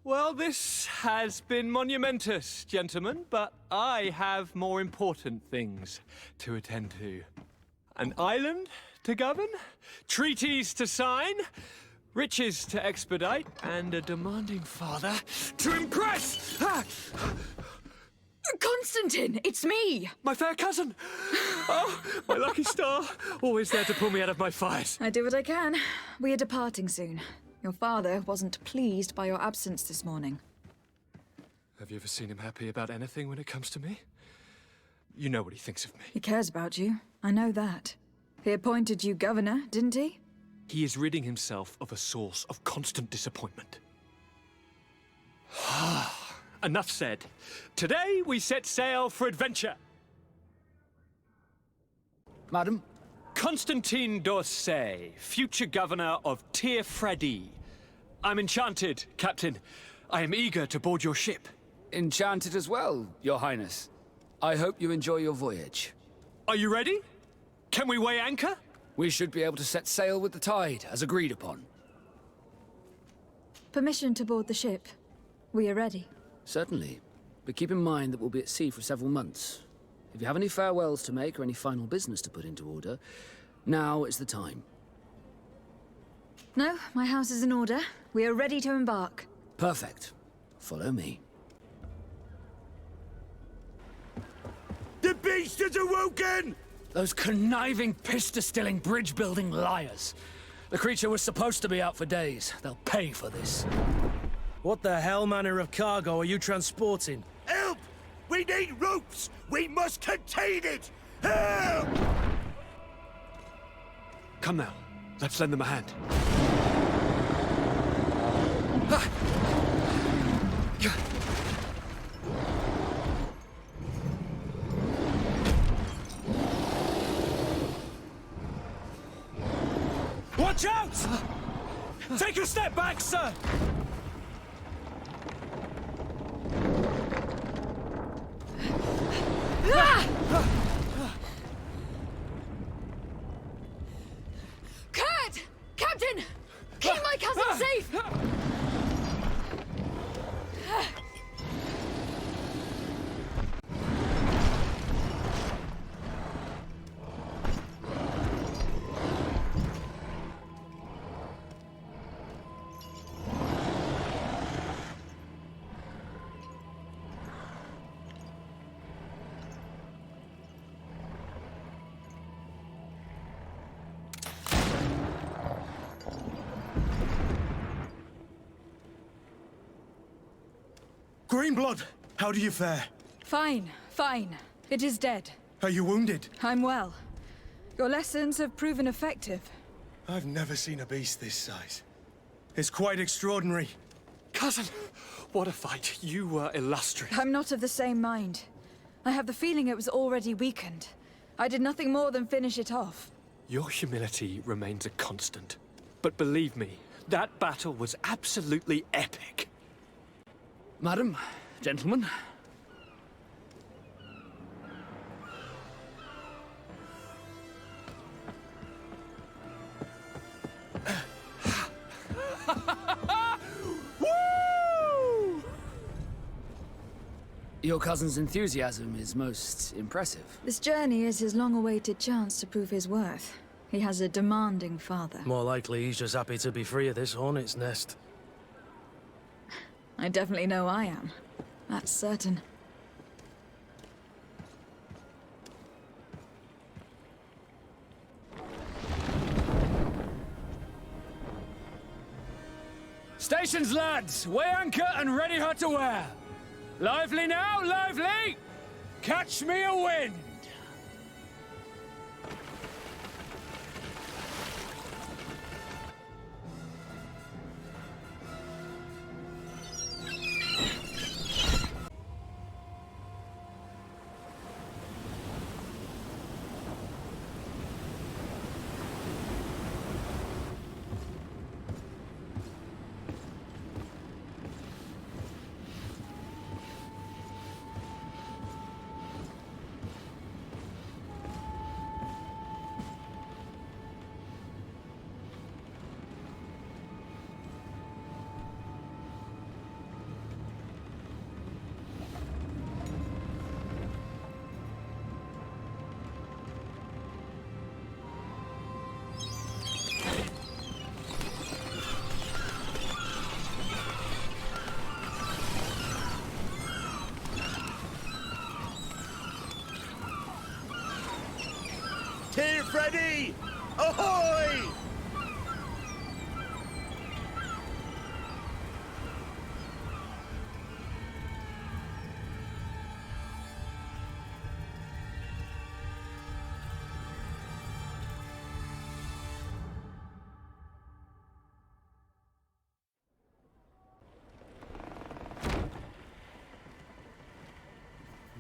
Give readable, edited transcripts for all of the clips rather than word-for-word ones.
Well, this has been monumentous, gentlemen, but I have more important things to attend to. An island to govern, treaties to sign, riches to expedite, and a demanding father to impress! Constantin, it's me! My fair cousin! Oh, my lucky star, always there to pull me out of my fires. I do what I can. We are departing soon. Your father wasn't pleased by your absence this morning. Have you ever seen him happy about anything when it comes to me? You know what he thinks of me. He cares about you. I know that. He appointed you governor, didn't he? He is ridding himself of a source of constant disappointment. Enough said. Today we set sail for adventure. Madam? Constantin d'Orsay, future governor of Tir-Fredi. I'm enchanted, Captain. I am eager to board your ship. Enchanted as well, Your Highness. I hope you enjoy your voyage. Are you ready? Can we weigh anchor? We should be able to set sail with the tide, as agreed upon. Permission to board the ship. We are ready. Certainly. But keep in mind that we'll be at sea for several months. If you have any farewells to make or any final business to put into order, now is the time. No, my house is in order. We are ready to embark. Perfect. Follow me. The beast has awoken! Those conniving, piss-distilling, bridge-building liars. The creature was supposed to be out for days. They'll pay for this. What the hell manner of cargo are you transporting? Help! We need ropes! We must contain it! Help! Come now, let's lend them a hand. Watch out! Take a step back, sir! Kurt! Captain! Keep my cousin safe! Greenblood, how do you fare? Fine, fine. It is dead. Are you wounded? I'm well. Your lessons have proven effective. I've never seen a beast this size. It's quite extraordinary. Cousin, what a fight. You were illustrious. I'm not of the same mind. I have the feeling it was already weakened. I did nothing more than finish it off. Your humility remains a constant. But believe me, that battle was absolutely epic. Madam, gentlemen. Woo! Your cousin's enthusiasm is most impressive. This journey is his long-awaited chance to prove his worth. He has a demanding father. More likely he's just happy to be free of this hornet's nest. I definitely know I am. That's certain. Stations, lads! Weigh anchor and ready her to wear! Lively now, lively! Catch me a wind! Here, Freddy! Ahoy!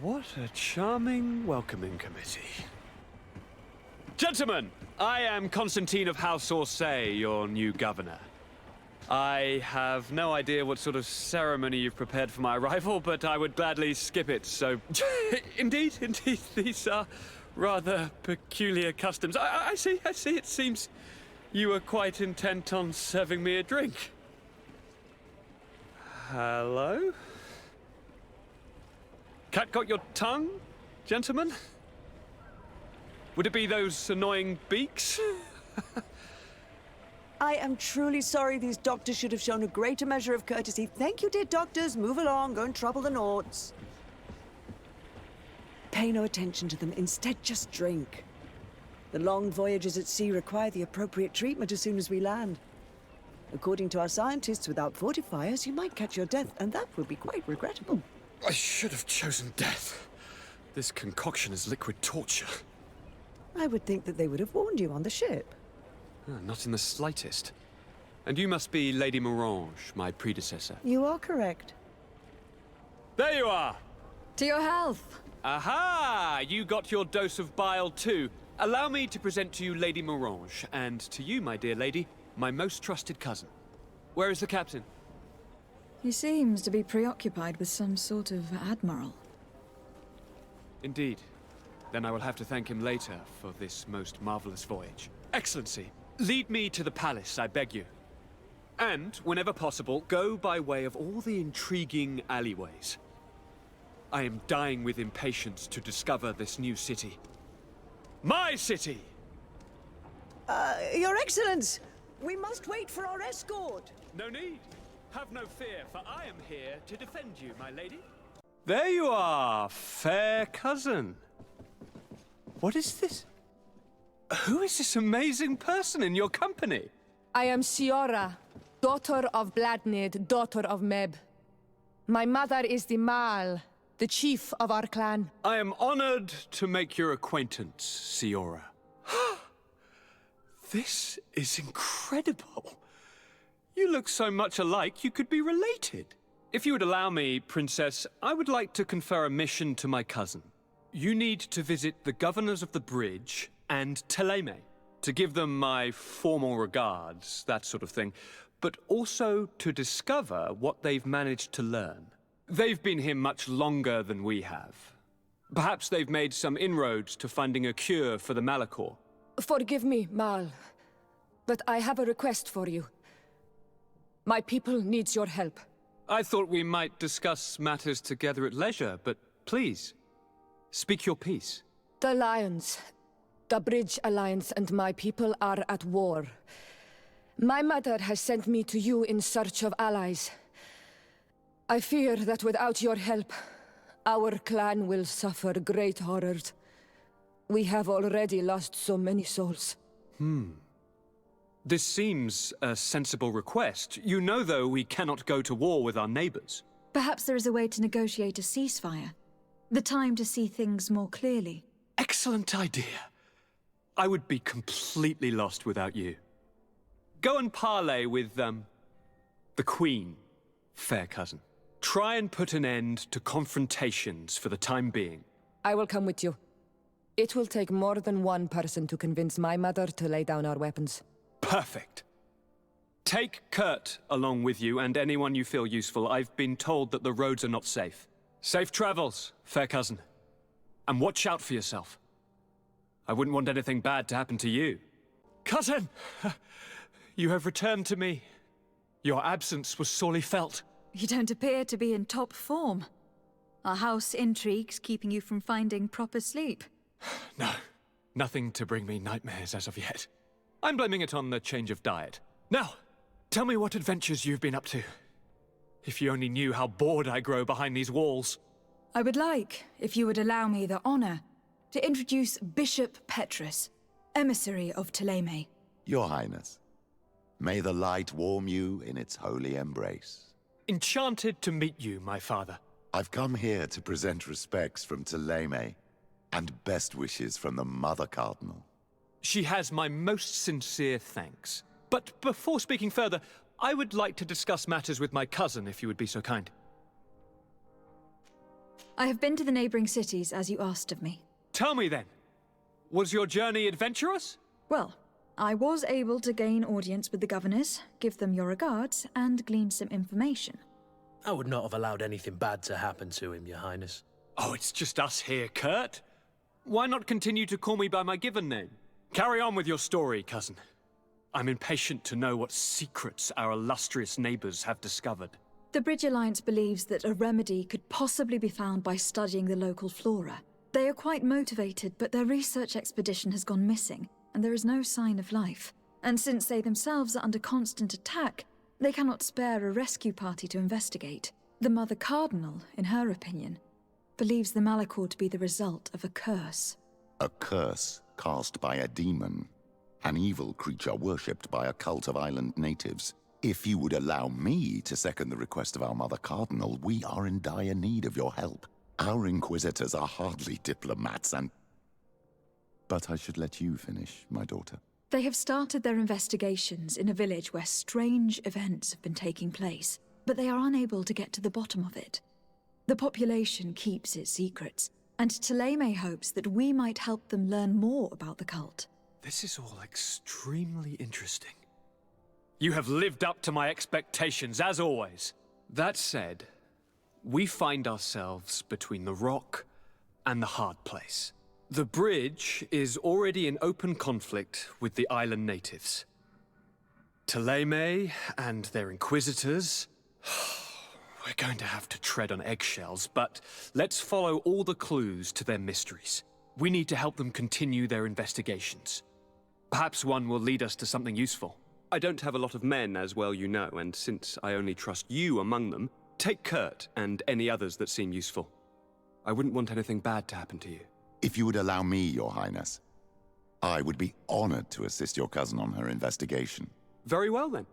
What a charming welcoming committee. Gentlemen, I am Constantine of House Orsay, your new governor. I have no idea what sort of ceremony you've prepared for my arrival, but I would gladly skip it, so... Indeed, these are rather peculiar customs. I see, it seems you were quite intent on serving me a drink. Hello? Cat got your tongue, gentlemen? Would it be those annoying beaks? I am truly sorry. These doctors should have shown a greater measure of courtesy. Thank you, dear doctors. Move along, go and trouble the Nords. Pay no attention to them. Instead, just drink. The long voyages at sea require the appropriate treatment as soon as we land. According to our scientists, without fortifiers, you might catch your death, and that would be quite regrettable. I should have chosen death. This concoction is liquid torture. I would think that they would have warned you on the ship. Not in the slightest. And you must be Lady Morange, my predecessor. You are correct. There you are! To your health. Aha! You got your dose of bile too. Allow me to present to you Lady Morange, and to you, my dear lady, my most trusted cousin. Where is the captain? He seems to be preoccupied with some sort of admiral. Indeed. Then I will have to thank him later for this most marvelous voyage. Excellency, lead me to the palace, I beg you. And, whenever possible, go by way of all the intriguing alleyways. I am dying with impatience to discover this new city. My city! Your Excellence! We must wait for our escort! No need. Have no fear, for I am here to defend you, my lady. There you are, fair cousin. What is this? Who is this amazing person in your company? I am Siora, daughter of Bladnid, daughter of Meb. My mother is the Mal, the chief of our clan. I am honored to make your acquaintance, Siora. This is incredible. You look so much alike, you could be related. If you would allow me, Princess, I would like to confer a mission to my cousin. You need to visit the governors of the bridge and Teleme to give them my formal regards, that sort of thing, but also to discover what they've managed to learn. They've been here much longer than we have. Perhaps they've made some inroads to finding a cure for the Malachor. Forgive me, Mal, but I have a request for you. My people needs your help. I thought we might discuss matters together at leisure, but please, speak your piece. The Lions, the Bridge Alliance and my people are at war. My mother has sent me to you in search of allies. I fear that without your help, our clan will suffer great horrors. We have already lost so many souls. This seems a sensible request. You know, though, we cannot go to war with our neighbors. Perhaps there is a way to negotiate a ceasefire. The time to see things more clearly. Excellent idea. I would be completely lost without you. Go and parley with, the Queen, fair cousin. Try and put an end to confrontations for the time being. I will come with you. It will take more than one person to convince my mother to lay down our weapons. Perfect. Take Kurt along with you and anyone you feel useful. I've been told that the roads are not safe. Safe travels, fair cousin. And watch out for yourself. I wouldn't want anything bad to happen to you. Cousin! You have returned to me. Your absence was sorely felt. You don't appear to be in top form. Are house intrigues keeping you from finding proper sleep? No, nothing to bring me nightmares as of yet. I'm blaming it on the change of diet. Now, tell me what adventures you've been up to. If you only knew how bored I grow behind these walls. I would like, if you would allow me the honor, to introduce Bishop Petrus. emissary of Ptolemy. Your Highness, may the light warm you in its holy embrace. Enchanted to meet you, my father. I've come here to present respects from Ptolemy, and best wishes from the Mother Cardinal. She has my most sincere thanks. But before speaking further, I would like to discuss matters with my cousin, if you would be so kind. I have been to the neighboring cities, as you asked of me. Tell me then, was your journey adventurous? Well, I was able to gain audience with the governors, give them your regards, and glean some information. I would not have allowed anything bad to happen to him, Your Highness. Oh, it's just us here, Kurt. Why not continue to call me by my given name? Carry on with your story, cousin. I'm impatient to know what secrets our illustrious neighbors have discovered. The Bridge Alliance believes that a remedy could possibly be found by studying the local flora. They are quite motivated, but their research expedition has gone missing, and there is no sign of life. And since they themselves are under constant attack, they cannot spare a rescue party to investigate. The Mother Cardinal, in her opinion, believes the Malachor to be the result of a curse. A curse cast by a demon. An evil creature worshipped by a cult of island natives. If you would allow me to second the request of our Mother Cardinal, we are in dire need of your help. Our Inquisitors are hardly diplomats and... But I should let you finish, my daughter. They have started their investigations in a village where strange events have been taking place, but they are unable to get to the bottom of it. The population keeps its secrets, and Ptolemy hopes that we might help them learn more about the cult. This is all extremely interesting. You have lived up to my expectations, as always. That said, we find ourselves between the rock and the hard place. The bridge is already in open conflict with the island natives. Ptolemy and their inquisitors... We're going to have to tread on eggshells, but let's follow all the clues to their mysteries. We need to help them continue their investigations. Perhaps one will lead us to something useful. I don't have a lot of men, as well you know, and since I only trust you among them, take Kurt and any others that seem useful. I wouldn't want anything bad to happen to you. If you would allow me, Your Highness, I would be honored to assist your cousin on her investigation. Very well, then.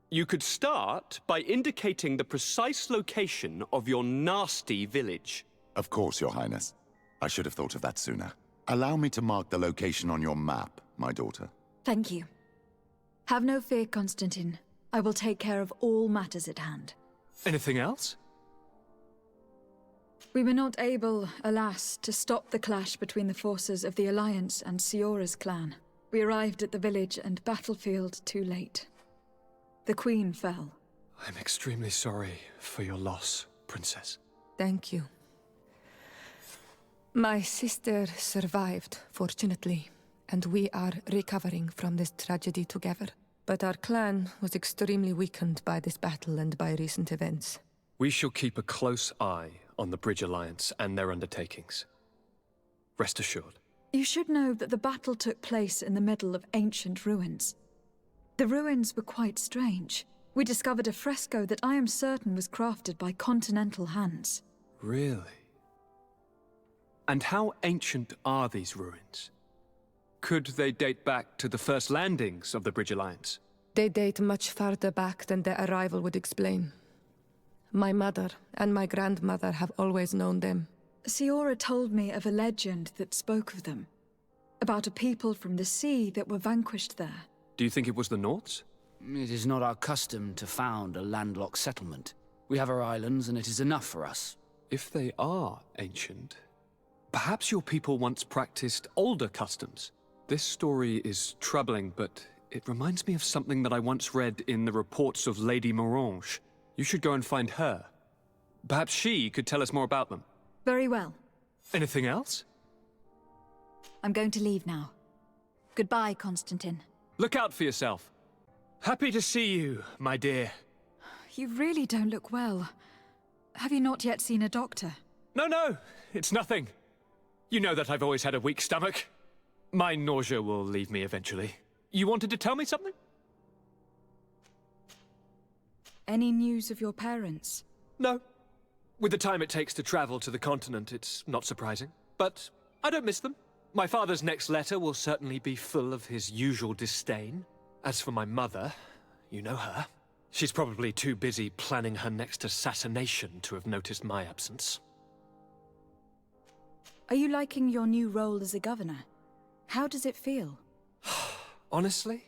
You could start by indicating the precise location of your nasty village. Of course, Your Highness. I should have thought of that sooner. Allow me to mark the location on your map, my daughter. Thank you. Have no fear, Constantin. I will take care of all matters at hand. Anything else? We were not able, alas, to stop the clash between the forces of the Alliance and Siora's clan. We arrived at the village and battlefield too late. The Queen fell. I'm extremely sorry for your loss, Princess. Thank you. My sister survived, fortunately, and we are recovering from this tragedy together. But our clan was extremely weakened by this battle and by recent events. We shall keep a close eye on the Bridge Alliance and their undertakings. Rest assured. You should know that the battle took place in the middle of ancient ruins. The ruins were quite strange. We discovered a fresco that I am certain was crafted by continental hands. Really? And how ancient are these ruins? Could they date back to the first landings of the Bridge Alliance? They date much farther back than their arrival would explain. My mother and my grandmother have always known them. Siora told me of a legend that spoke of them. About a people from the sea that were vanquished there. Do you think it was the Nauts? It is not our custom to found a landlocked settlement. We have our islands, and it is enough for us. If they are ancient, perhaps your people once practiced older customs. This story is troubling, but it reminds me of something that I once read in the reports of Lady Morange. You should go and find her. Perhaps she could tell us more about them. Very well. Anything else? I'm going to leave now. Goodbye, Constantin. Look out for yourself. Happy to see you, my dear. You really don't look well. Have you not yet seen a doctor? No, it's nothing. You know that I've always had a weak stomach. My nausea will leave me eventually. You wanted to tell me something? Any news of your parents? No. With the time it takes to travel to the continent, it's not surprising. But I don't miss them. My father's next letter will certainly be full of his usual disdain. As for my mother, you know her. She's probably too busy planning her next assassination to have noticed my absence. Are you liking your new role as a governor? How does it feel? Honestly,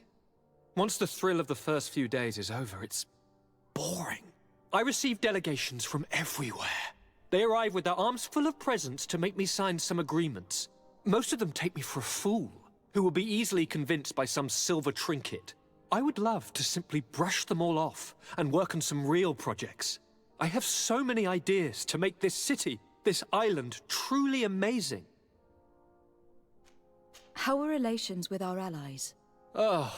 once the thrill of the first few days is over, it's boring. I receive delegations from everywhere. They arrive with their arms full of presents to make me sign some agreements. Most of them take me for a fool, who will be easily convinced by some silver trinket. I would love to simply brush them all off and work on some real projects. I have so many ideas to make this city, this island, truly amazing. How are relations with our allies? Oh,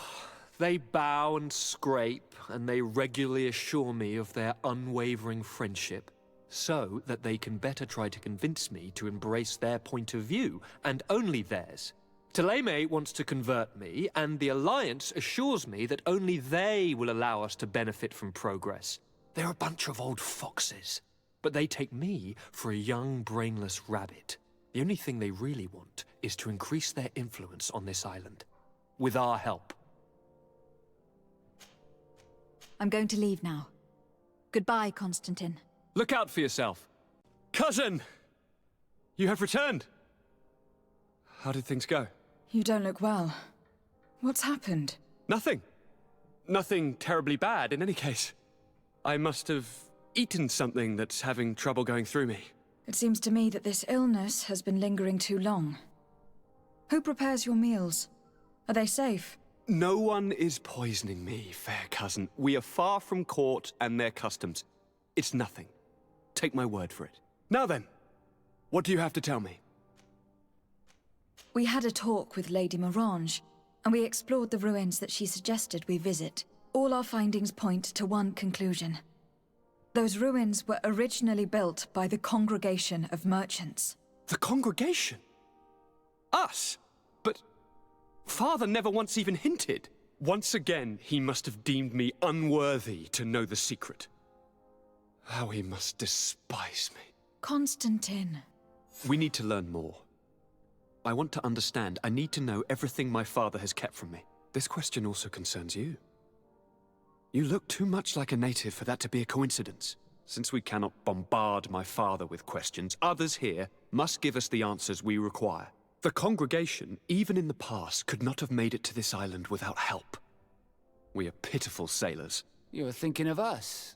they bow and scrape, and they regularly assure me of their unwavering friendship, so that they can better try to convince me to embrace their point of view, and only theirs. Ptolemy wants to convert me, and the Alliance assures me that only they will allow us to benefit from progress. They're a bunch of old foxes, but they take me for a young, brainless rabbit. The only thing they really want is to increase their influence on this island. With our help. I'm going to leave now. Goodbye, Constantin. Look out for yourself. Cousin! You have returned. How did things go? You don't look well. What's happened? Nothing. Nothing terribly bad, in any case. I must have eaten something that's having trouble going through me. It seems to me that this illness has been lingering too long. Who prepares your meals? Are they safe? No one is poisoning me, fair cousin. We are far from court and their customs. It's nothing. Take my word for it. Now then, what do you have to tell me? We had a talk with Lady Morange, and we explored the ruins that she suggested we visit. All our findings point to one conclusion. Those ruins were originally built by the Congregation of Merchants. The Congregation? Us? But Father never once even hinted. Once again, he must have deemed me unworthy to know the secret. How he must despise me. Constantin. We need to learn more. I want to understand. I need to know everything my father has kept from me. This question also concerns you. You look too much like a native for that to be a coincidence. Since we cannot bombard my father with questions, others here must give us the answers we require. The congregation, even in the past, could not have made it to this island without help. We are pitiful sailors. You were thinking of us.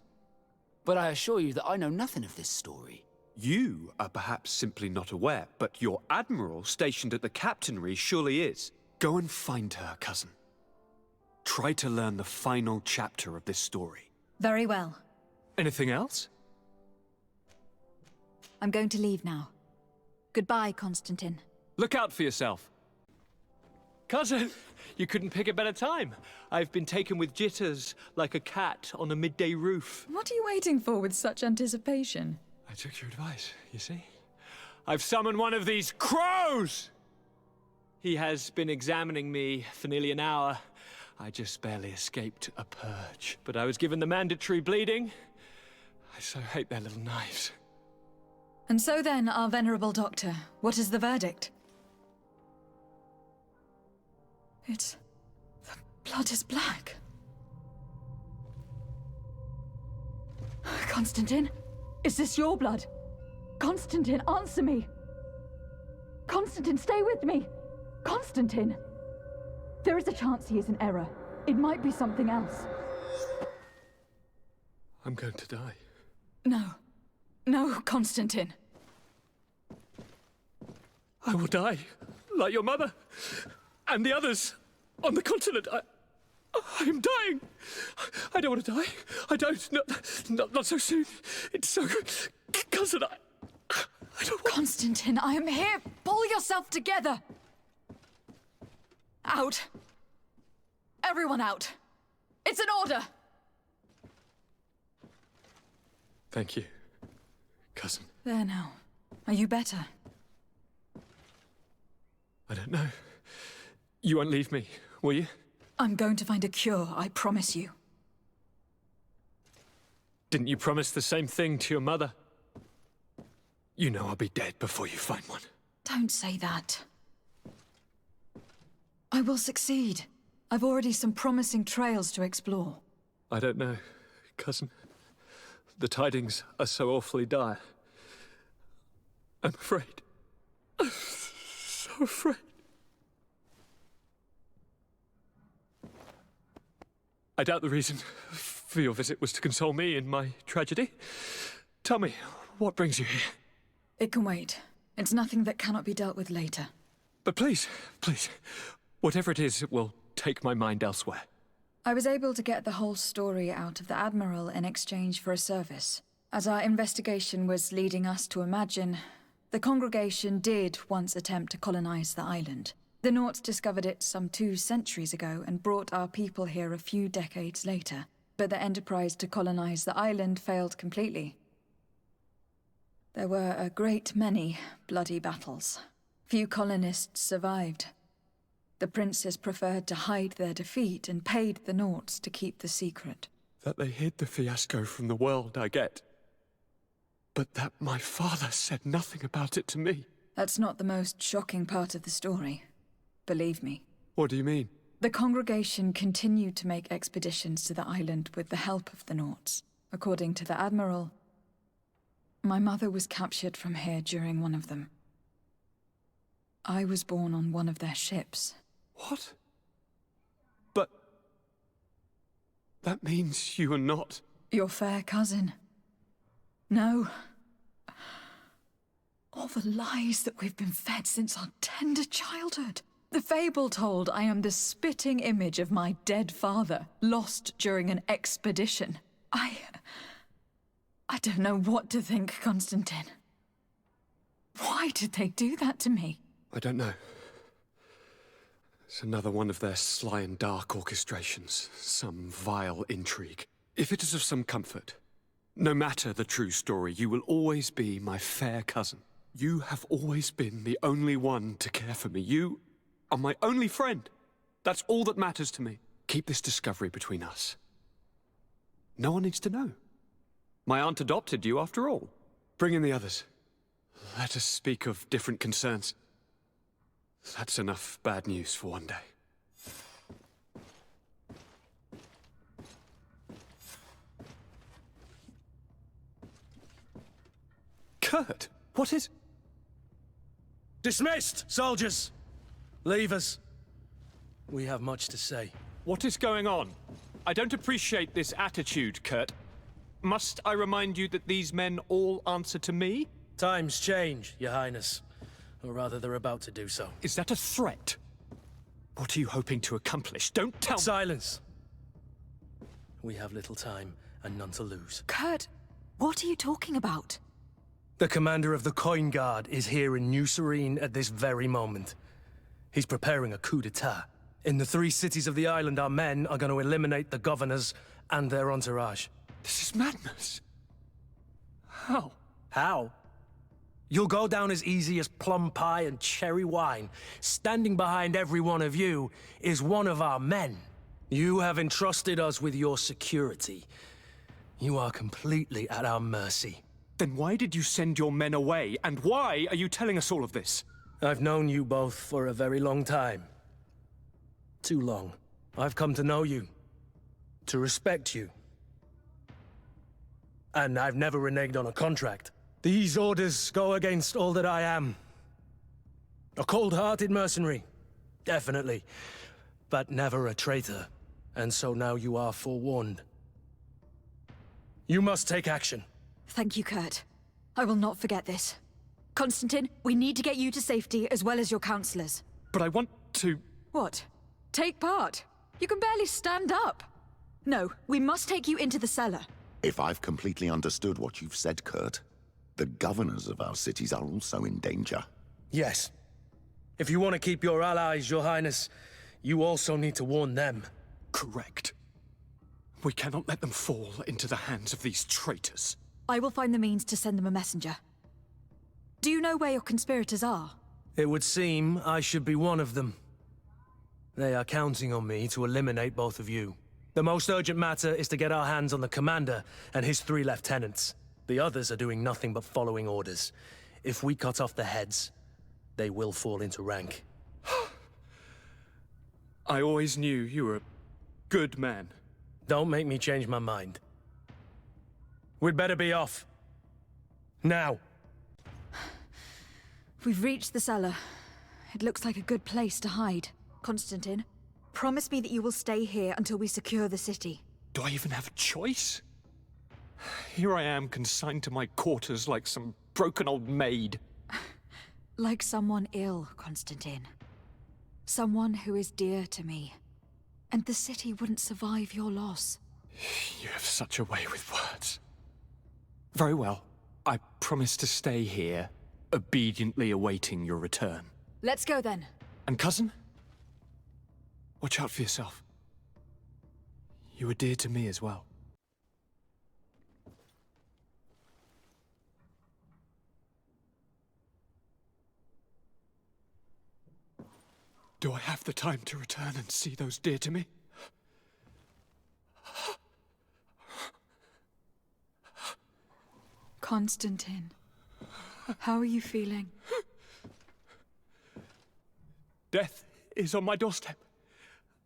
But I assure you that I know nothing of this story. You are perhaps simply not aware, but your admiral stationed at the captainry surely is. Go and find her, cousin. Try to learn the final chapter of this story. Very well. Anything else? I'm going to leave now. Goodbye, Constantin. Look out for yourself. Cousin, you couldn't pick a better time. I've been taken with jitters, like a cat on a midday roof. What are you waiting for with such anticipation? I took your advice, you see? I've summoned one of these crows! He has been examining me for nearly an hour. I just barely escaped a purge. But I was given the mandatory bleeding. I so hate their little knives. And so then, our venerable doctor, what is the verdict? The blood is black. Constantin? Is this your blood? Constantin, answer me! Constantin, stay with me! Constantin! There is a chance he is in error. It might be something else. I'm going to die. No. No, Constantin. I will die, like your mother, and the others on the continent. I am dying. I don't want to die. I don't. Not so soon. It's so good. Cousin, I don't want... Constantin, I am here. Pull yourself together. Out. Everyone out. It's an order. Thank you, cousin. There now. Are you better? I don't know. You won't leave me, will you? I'm going to find a cure, I promise you. Didn't you promise the same thing to your mother? You know I'll be dead before you find one. Don't say that. I will succeed. I've already some promising trails to explore. I don't know, cousin. The tidings are so awfully dire. I'm afraid. I'm so afraid. I doubt the reason for your visit was to console me in my tragedy. Tell me, what brings you here? It can wait. It's nothing that cannot be dealt with later. But please, please, whatever it is, it will take my mind elsewhere. I was able to get the whole story out of the Admiral in exchange for a service. As our investigation was leading us to imagine, the congregation did once attempt to colonize the island. The Nauts discovered it some 2 centuries ago and brought our people here a few decades later. But the enterprise to colonize the island failed completely. There were a great many bloody battles. Few colonists survived. The princes preferred to hide their defeat and paid the Nauts to keep the secret. That they hid the fiasco from the world, I get. But that my father said nothing about it to me. That's not the most shocking part of the story. Believe me. What do you mean? The congregation continued to make expeditions to the island with the help of the Nauts. According to the Admiral, my mother was captured from here during one of them. I was born on one of their ships. What? But... that means you are not... Your fair cousin. No. All the lies that we've been fed since our tender childhood. The fable told I am the spitting image of my dead father, lost during an expedition. I don't know what to think, Constantin. Why did they do that to me? I don't know. It's another one of their sly and dark orchestrations. Some vile intrigue. If it is of some comfort, no matter the true story, you will always be my fair cousin. You have always been the only one to care for me. You are my only friend. That's all that matters to me. Keep this discovery between us. No one needs to know. My aunt adopted you after all. Bring in the others. Let us speak of different concerns. That's enough bad news for one day. Kurt, what is... Dismissed, soldiers! Leave us. We have much to say. What is going on? I don't appreciate this attitude, Kurt. Must I remind you that these men all answer to me? Times change, Your Highness. Or rather, they're about to do so. Is that a threat? What are you hoping to accomplish? Don't tell me... Silence! We have little time and none to lose. Kurt, what are you talking about? The commander of the Coin Guard is here in New Serene at this very moment. He's preparing a coup d'etat. In the 3 cities of the island, our men are going to eliminate the governors and their entourage. This is madness. How? How? You'll go down as easy as plum pie and cherry wine. Standing behind every one of you is one of our men. You have entrusted us with your security. You are completely at our mercy. Then why did you send your men away? And why are you telling us all of this? I've known you both for a very long time. Too long. I've come to know you. To respect you. And I've never reneged on a contract. These orders go against all that I am. A cold-hearted mercenary, definitely. But never a traitor. And so now you are forewarned. You must take action. Thank you, Kurt. I will not forget this. Constantin, we need to get you to safety as well as your counselors. But I want to... What? Take part? You can barely stand up. No, we must take you into the cellar. If I've completely understood what you've said, Kurt, the governors of our cities are also in danger. Yes. If you want to keep your allies, Your Highness, you also need to warn them. Correct. We cannot let them fall into the hands of these traitors. I will find the means to send them a messenger. Do you know where your conspirators are? It would seem I should be one of them. They are counting on me to eliminate both of you. The most urgent matter is to get our hands on the commander and his 3 lieutenants. The others are doing nothing but following orders. If we cut off their heads, they will fall into rank. I always knew you were a good man. Don't make me change my mind. We'd better be off. Now. We've reached the cellar. It looks like a good place to hide. Constantin, promise me that you will stay here until we secure the city. Do I even have a choice? Here I am, consigned to my quarters like some broken old maid. Like someone ill, Constantin. Someone who is dear to me. And the city wouldn't survive your loss. You have such a way with words. Very well. I promise to stay here, obediently awaiting your return. Let's go then. And cousin? Watch out for yourself. You were dear to me as well. Do I have the time to return and see those dear to me? Constantin, how are you feeling? Death is on my doorstep,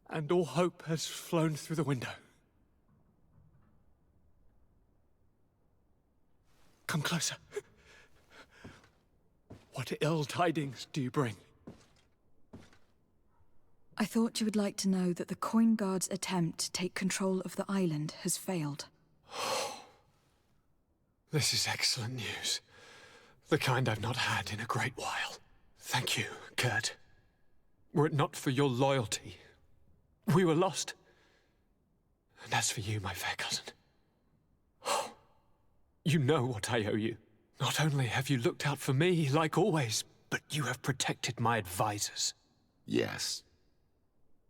and all hope has flown through the window. Come closer. What ill tidings do you bring? I thought you would like to know that the Coin Guard's attempt to take control of the island has failed. This is excellent news. The kind I've not had in a great while. Thank you, Kurt. Were it not for your loyalty, we were lost. And as for you, my fair cousin, you know what I owe you. Not only have you looked out for me, like always, but you have protected my advisors. Yes.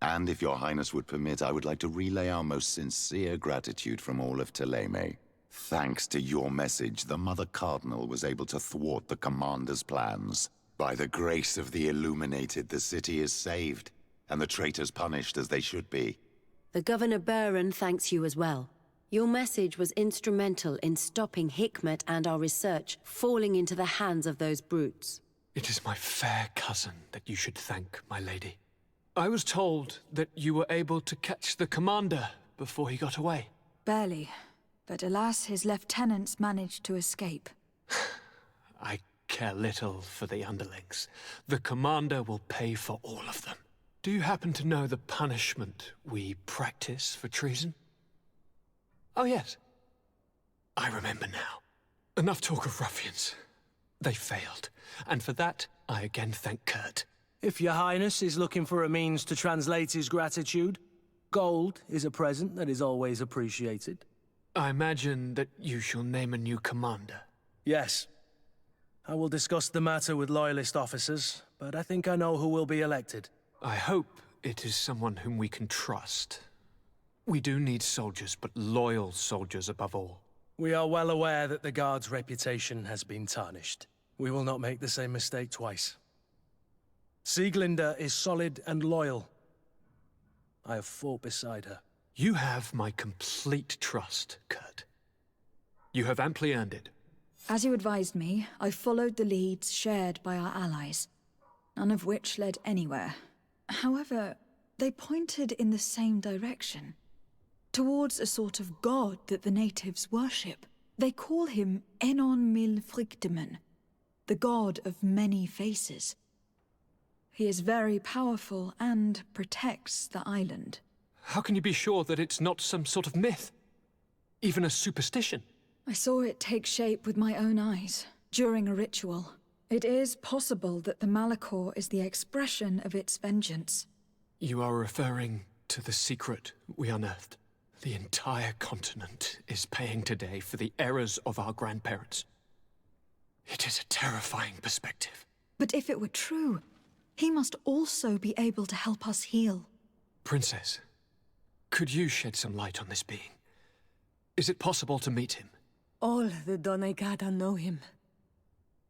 And if your highness would permit, I would like to relay our most sincere gratitude from all of Thélème. Thanks to your message, the Mother Cardinal was able to thwart the Commander's plans. By the grace of the Illuminated, the city is saved, and the traitors punished as they should be. The Governor Baron thanks you as well. Your message was instrumental in stopping Hikmet and our research falling into the hands of those brutes. It is my fair cousin that you should thank, my lady. I was told that you were able to catch the commander before he got away. Barely. But alas, his lieutenants managed to escape. I care little for the underlings. The commander will pay for all of them. Do you happen to know the punishment we practice for treason? Oh yes. I remember now. Enough talk of ruffians. They failed, and for that I again thank Kurt. If your highness is looking for a means to translate his gratitude, gold is a present that is always appreciated. I imagine that you shall name a new commander. Yes. I will discuss the matter with loyalist officers, but I think I know who will be elected. I hope it is someone whom we can trust. We do need soldiers, but loyal soldiers above all. We are well aware that the Guard's reputation has been tarnished. We will not make the same mistake twice. Sieglinde is solid and loyal. I have fought beside her. You have my complete trust, Kurt. You have amply earned it. As you advised me, I followed the leads shared by our allies, none of which led anywhere. However, they pointed in the same direction, towards a sort of god that the natives worship. They call him Enon Mil Frichtemen, the god of many faces. He is very powerful and protects the island. How can you be sure that it's not some sort of myth? Even a superstition? I saw it take shape with my own eyes, during a ritual. It is possible that the Malachor is the expression of its vengeance. You are referring to the secret we unearthed. The entire continent is paying today for the errors of our grandparents. It is a terrifying perspective. But if it were true, he must also be able to help us heal. Princess, could you shed some light on this being? Is it possible to meet him? All the Donegada know him.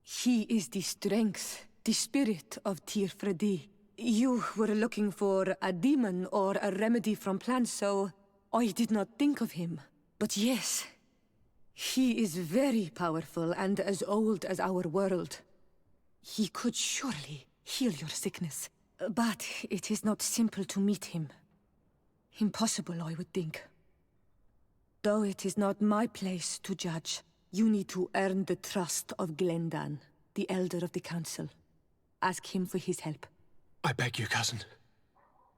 He is the strength, the spirit of Tirfredi. You were looking for a demon or a remedy from plants, so I did not think of him. But yes, he is very powerful and as old as our world. He could surely heal your sickness. But it is not simple to meet him. Impossible, I would think. Though it is not my place to judge, you need to earn the trust of Glendan, the Elder of the Council. Ask him for his help. I beg you, cousin.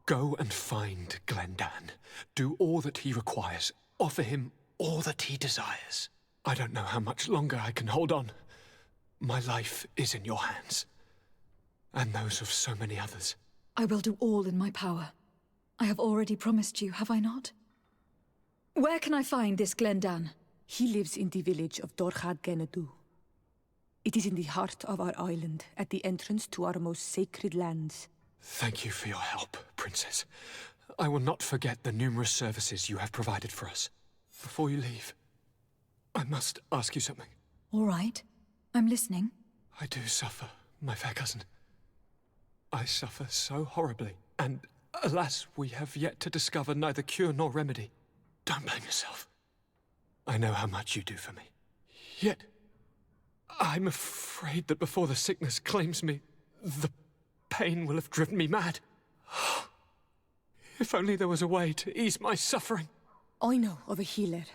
Go and find Glendan. Do all that he requires. Offer him all that he desires. I don't know how much longer I can hold on. My life is in your hands. And those of so many others. I will do all in my power. I have already promised you, have I not? Where can I find this Glendan? He lives in the village of Dorchad Genadu. It is in the heart of our island, at the entrance to our most sacred lands. Thank you for your help, Princess. I will not forget the numerous services you have provided for us. Before you leave, I must ask you something. All right. I'm listening. I do suffer, my fair cousin. I suffer so horribly, and alas, we have yet to discover neither cure nor remedy. Don't blame yourself. I know how much you do for me. Yet, I'm afraid that before the sickness claims me, the pain will have driven me mad. If only there was a way to ease my suffering. I know of a healer,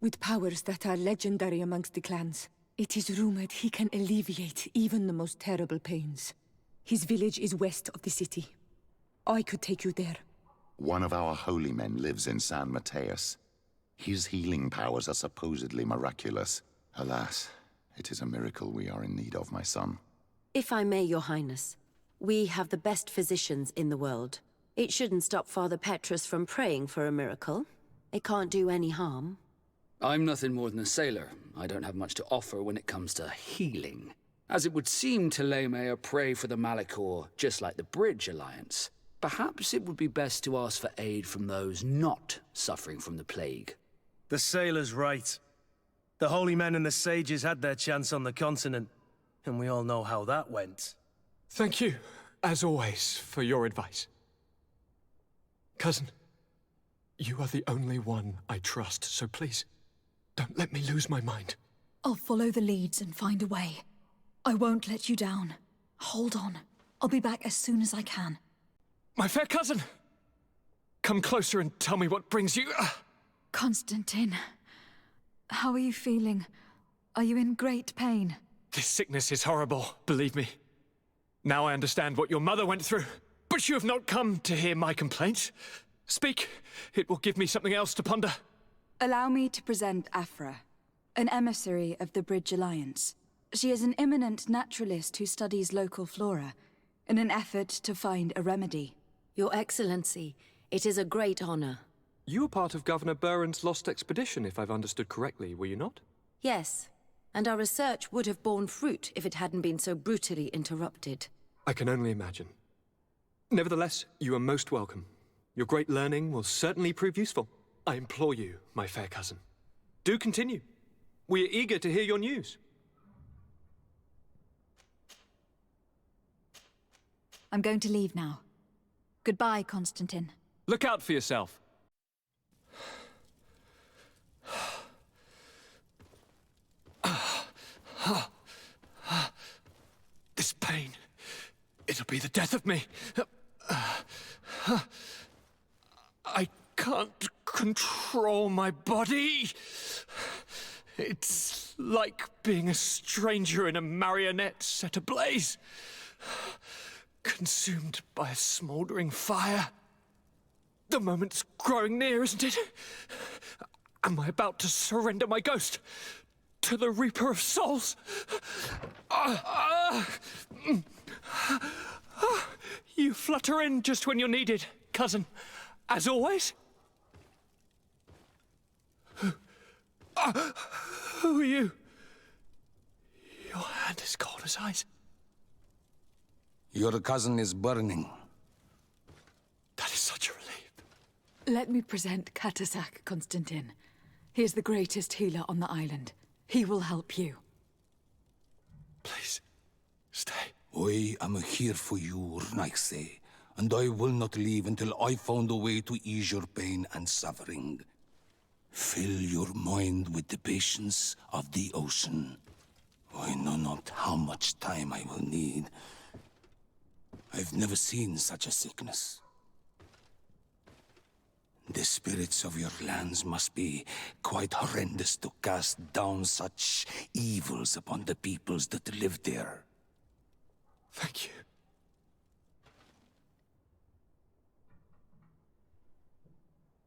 with powers that are legendary amongst the clans. It is rumored he can alleviate even the most terrible pains. His village is west of the city. I could take you there. One of our holy men lives in San Mateus. His healing powers are supposedly miraculous. Alas, it is a miracle we are in need of, my son. If I may, Your Highness, we have the best physicians in the world. It shouldn't stop Father Petrus from praying for a miracle. It can't do any harm. I'm nothing more than a sailor. I don't have much to offer when it comes to healing. As it would seem Teleme are prey for the Malachor, just like the Bridge Alliance. Perhaps it would be best to ask for aid from those not suffering from the plague. The sailor's right. The holy men and the sages had their chance on the continent, and we all know how that went. Thank you, as always, for your advice. Cousin, you are the only one I trust, so please, don't let me lose my mind. I'll follow the leads and find a way. I won't let you down. Hold on. I'll be back as soon as I can. My fair cousin! Come closer and tell me what brings you... Constantin, how are you feeling? Are you in great pain? This sickness is horrible, believe me. Now I understand what your mother went through. But you have not come to hear my complaints. Speak. It will give me something else to ponder. Allow me to present Afra, an emissary of the Bridge Alliance. She is an eminent naturalist who studies local flora in an effort to find a remedy. Your Excellency, it is a great honor. You were part of Governor Buren's lost expedition, if I've understood correctly, were you not? Yes, and our research would have borne fruit if it hadn't been so brutally interrupted. I can only imagine. Nevertheless, you are most welcome. Your great learning will certainly prove useful. I implore you, my fair cousin. Do continue. We are eager to hear your news. I'm going to leave now. Goodbye, Constantin. Look out for yourself. This pain, it'll be the death of me. I can't control my body. It's like being a stranger in a marionette set ablaze. Consumed by a smouldering fire. The moment's growing near, isn't it? Am I about to surrender my ghost to the Reaper of Souls? You flutter in just when you're needed, cousin. As always. Who are you? Your hand is cold as ice. Your cousin is burning. That is such a relief. Let me present Katasak, Constantin. He is the greatest healer on the island. He will help you. Please, stay. I am here for you, Rnaikse, and I will not leave until I found a way to ease your pain and suffering. Fill your mind with the patience of the ocean. I know not how much time I will need. I've never seen such a sickness. The spirits of your lands must be quite horrendous to cast down such evils upon the peoples that live there. Thank you.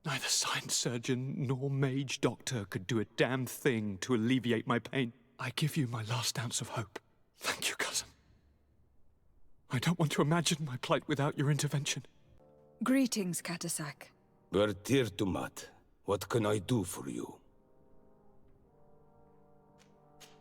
Neither sign surgeon nor mage doctor could do a damn thing to alleviate my pain. I give you my last ounce of hope. Thank you, cousin. I don't want to imagine my plight without your intervention. Greetings, Katasak. Bertirtumat, what can I do for you?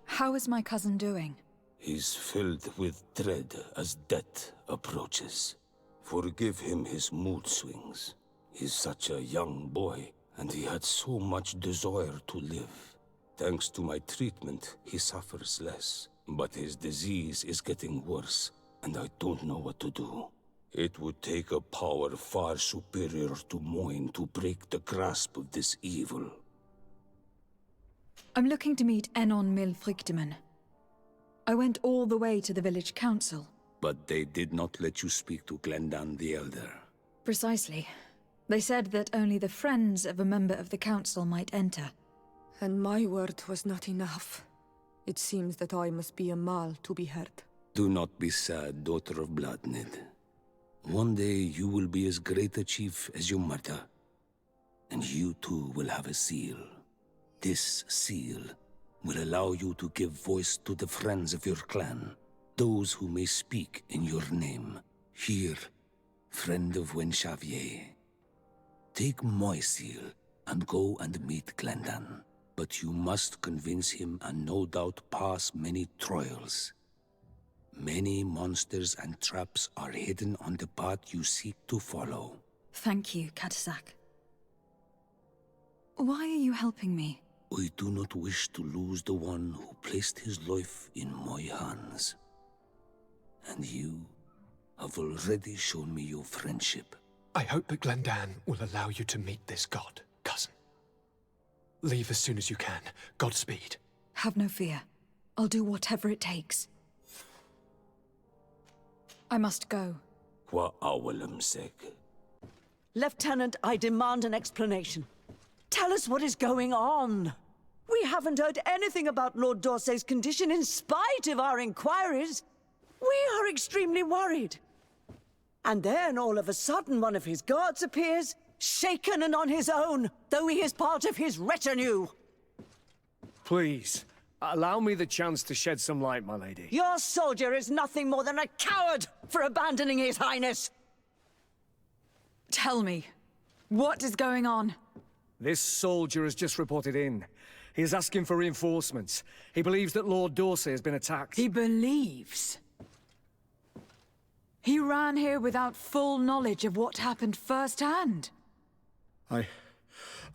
How is my cousin doing? He's filled with dread as death approaches. Forgive him his mood swings. He's such a young boy, and he had so much desire to live. Thanks to my treatment, he suffers less. But his disease is getting worse, and I don't know what to do. It would take a power far superior to mine to break the grasp of this evil. I'm looking to meet Enon Milfrichteman. I went all the way to the village council. But they did not let you speak to Glendan the Elder. Precisely. They said that only the friends of a member of the council might enter. And my word was not enough. It seems that I must be a Mal to be heard. Do not be sad, daughter of Bloodnid. One day you will be as great a chief as your mother. And you too will have a seal. This seal will allow you to give voice to the friends of your clan, those who may speak in your name. Here, friend of Wenxavier. Take my seal and go and meet Glendan. But you must convince him and no doubt pass many trials. Many monsters and traps are hidden on the path you seek to follow. Thank you, Katasak. Why are you helping me? I do not wish to lose the one who placed his life in my hands. And you have already shown me your friendship. I hope that Glendan will allow you to meet this god, cousin. Leave as soon as you can. Godspeed. Have no fear. I'll do whatever it takes. I must go. Wa awalam seg. Lieutenant, I demand an explanation. Tell us what is going on. We haven't heard anything about Lord D'Orsay's condition in spite of our inquiries. We are extremely worried. And then all of a sudden one of his guards appears, shaken and on his own, though he is part of his retinue. Please, allow me the chance to shed some light, my lady. Your soldier is nothing more than a coward for abandoning his highness. Tell me, what is going on? This soldier has just reported in. He is asking for reinforcements. He believes that Lord D'Orsay has been attacked. He believes? He ran here without full knowledge of what happened firsthand. I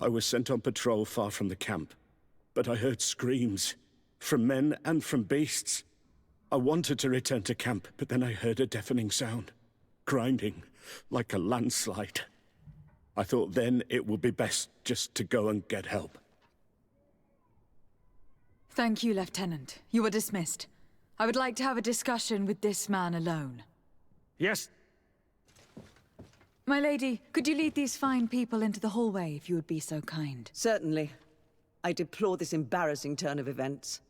was sent on patrol far from the camp, but I heard screams, from men and from beasts. I wanted to return to camp, but then I heard a deafening sound, grinding, like a landslide. I thought then it would be best just to go and get help. Thank you, Lieutenant. You are dismissed. I would like to have a discussion with this man alone. Yes. My lady, could you lead these fine people into the hallway if you would be so kind? Certainly. I deplore this embarrassing turn of events,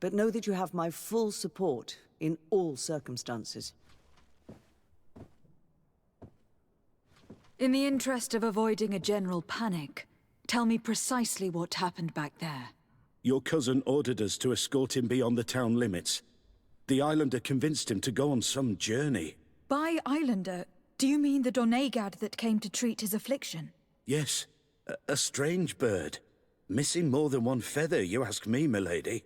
but know that you have my full support in all circumstances. In the interest of avoiding a general panic, tell me precisely what happened back there. Your cousin ordered us to escort him beyond the town limits. The islander convinced him to go on some journey. By islander, do you mean the Donegad that came to treat his affliction? Yes, a strange bird. Missing more than one feather, you ask me, milady.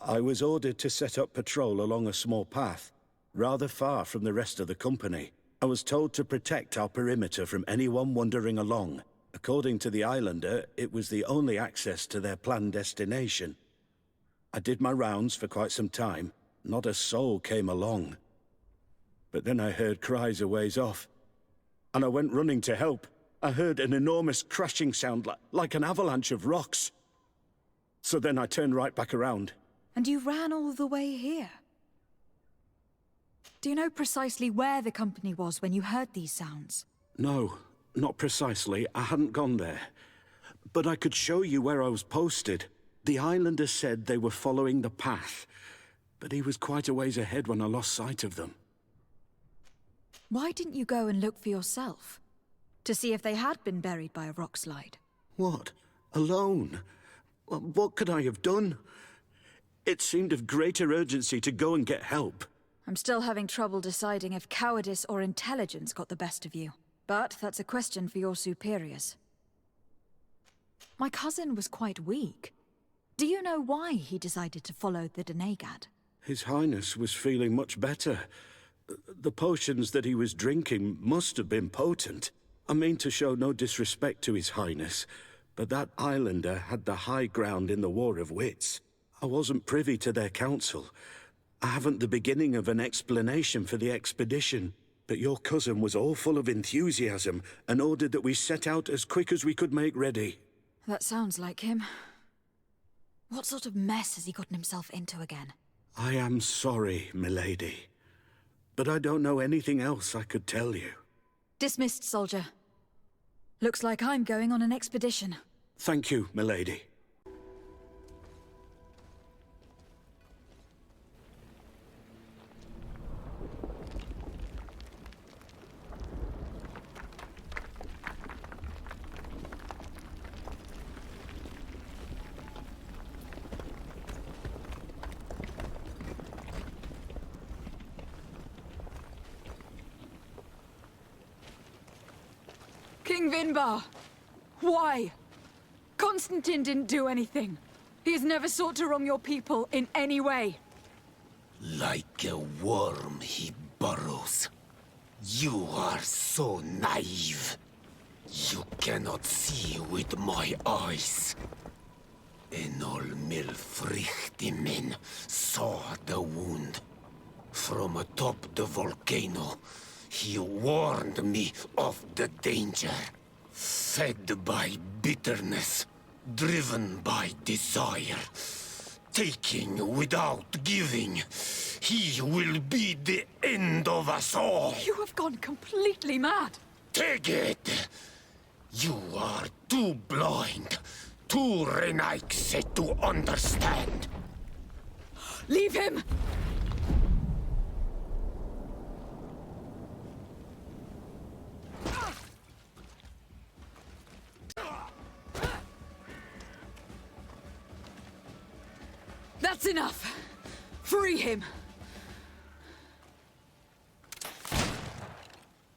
I was ordered to set up patrol along a small path, rather far from the rest of the company. I was told to protect our perimeter from anyone wandering along. According to the islander, it was the only access to their planned destination. I did my rounds for quite some time. Not a soul came along. But then I heard cries a ways off, and I went running to help. I heard an enormous crashing sound like an avalanche of rocks. So then I turned right back around. And you ran all the way here? Do you know precisely where the company was when you heard these sounds? No, not precisely. I hadn't gone there. But I could show you where I was posted. The islander said they were following the path, but he was quite a ways ahead when I lost sight of them. Why didn't you go and look for yourself? To see if they had been buried by a rock slide? What? Alone? What could I have done? It seemed of greater urgency to go and get help. I'm still having trouble deciding if cowardice or intelligence got the best of you. But that's a question for your superiors. My cousin was quite weak. Do you know why he decided to follow the Denegad? His Highness was feeling much better. The potions that he was drinking must have been potent. I mean to show no disrespect to His Highness, but that islander had the high ground in the War of Wits. I wasn't privy to their counsel. I haven't the beginning of an explanation for the expedition, but your cousin was all full of enthusiasm and ordered that we set out as quick as we could make ready. That sounds like him. What sort of mess has he gotten himself into again? I am sorry, milady, but I don't know anything else I could tell you. Dismissed, soldier. Looks like I'm going on an expedition. Thank you, milady. King Vinbar! Why? Constantin didn't do anything. He has never sought to wrong your people in any way. Like a worm he burrows. You are so naive. You cannot see with my eyes. Enol Milfrichtimin saw the wound. From atop the volcano, he warned me of the danger. Fed by bitterness, driven by desire, taking without giving, he will be the end of us all. You have gone completely mad. Take it! You are too blind, too renaikse to understand. Leave him! That's enough! Free him!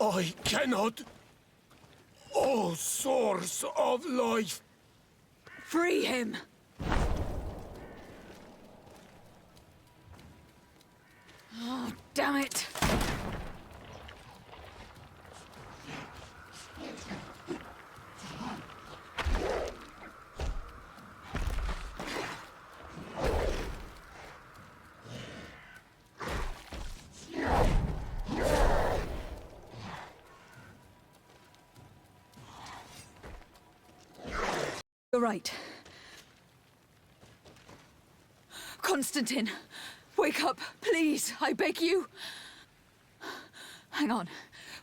I cannot. O source of life! Free him! Oh, damn it! You're right. Constantin, wake up, please, I beg you. Hang on.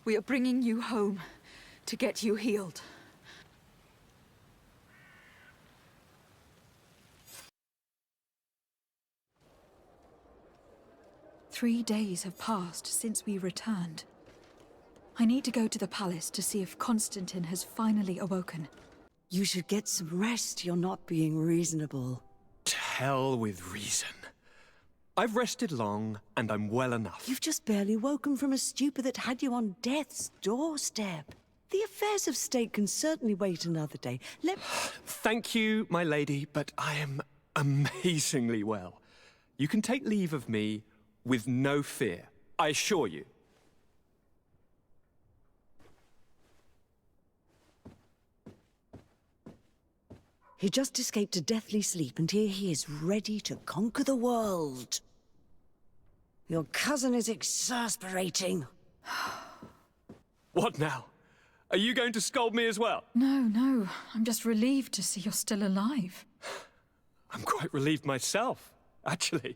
We are bringing you home to get you healed. "3 days have passed since we returned. I need to go to the palace to see if Constantin has finally awoken. You should get some rest. You're not being reasonable. To hell with reason. I've rested long, and I'm well enough. You've just barely woken from a stupor that had you on death's doorstep. The affairs of state can certainly wait another day. Thank you, my lady, but I am amazingly well. You can take leave of me with no fear, I assure you. He just escaped a deathly sleep, and here he is, ready to conquer the world. Your cousin is exasperating. What now? Are you going to scold me as well? No. I'm just relieved to see you're still alive. I'm quite relieved myself, actually.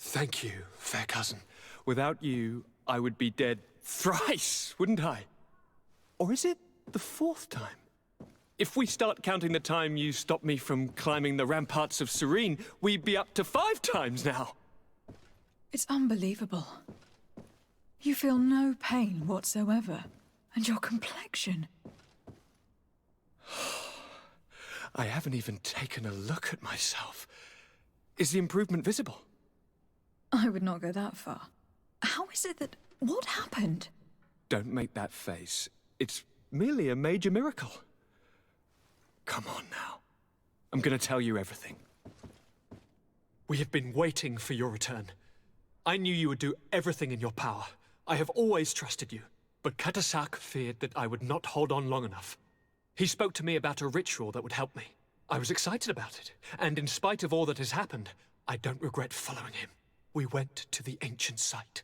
Thank you, fair cousin. Without you, I would be dead thrice, wouldn't I? Or is it the 4th time? If we start counting the time you stopped me from climbing the ramparts of Serene, we'd be up to 5 times now. It's unbelievable. You feel no pain whatsoever. And your complexion. I haven't even taken a look at myself. Is the improvement visible? I would not go that far. How is it that... What happened? Don't make that face. It's merely a major miracle. Come on now. I'm gonna tell you everything. We have been waiting for your return. I knew you would do everything in your power. I have always trusted you. But Katasak feared that I would not hold on long enough. He spoke to me about a ritual that would help me. I was excited about it, and in spite of all that has happened, I don't regret following him. We went to the ancient site,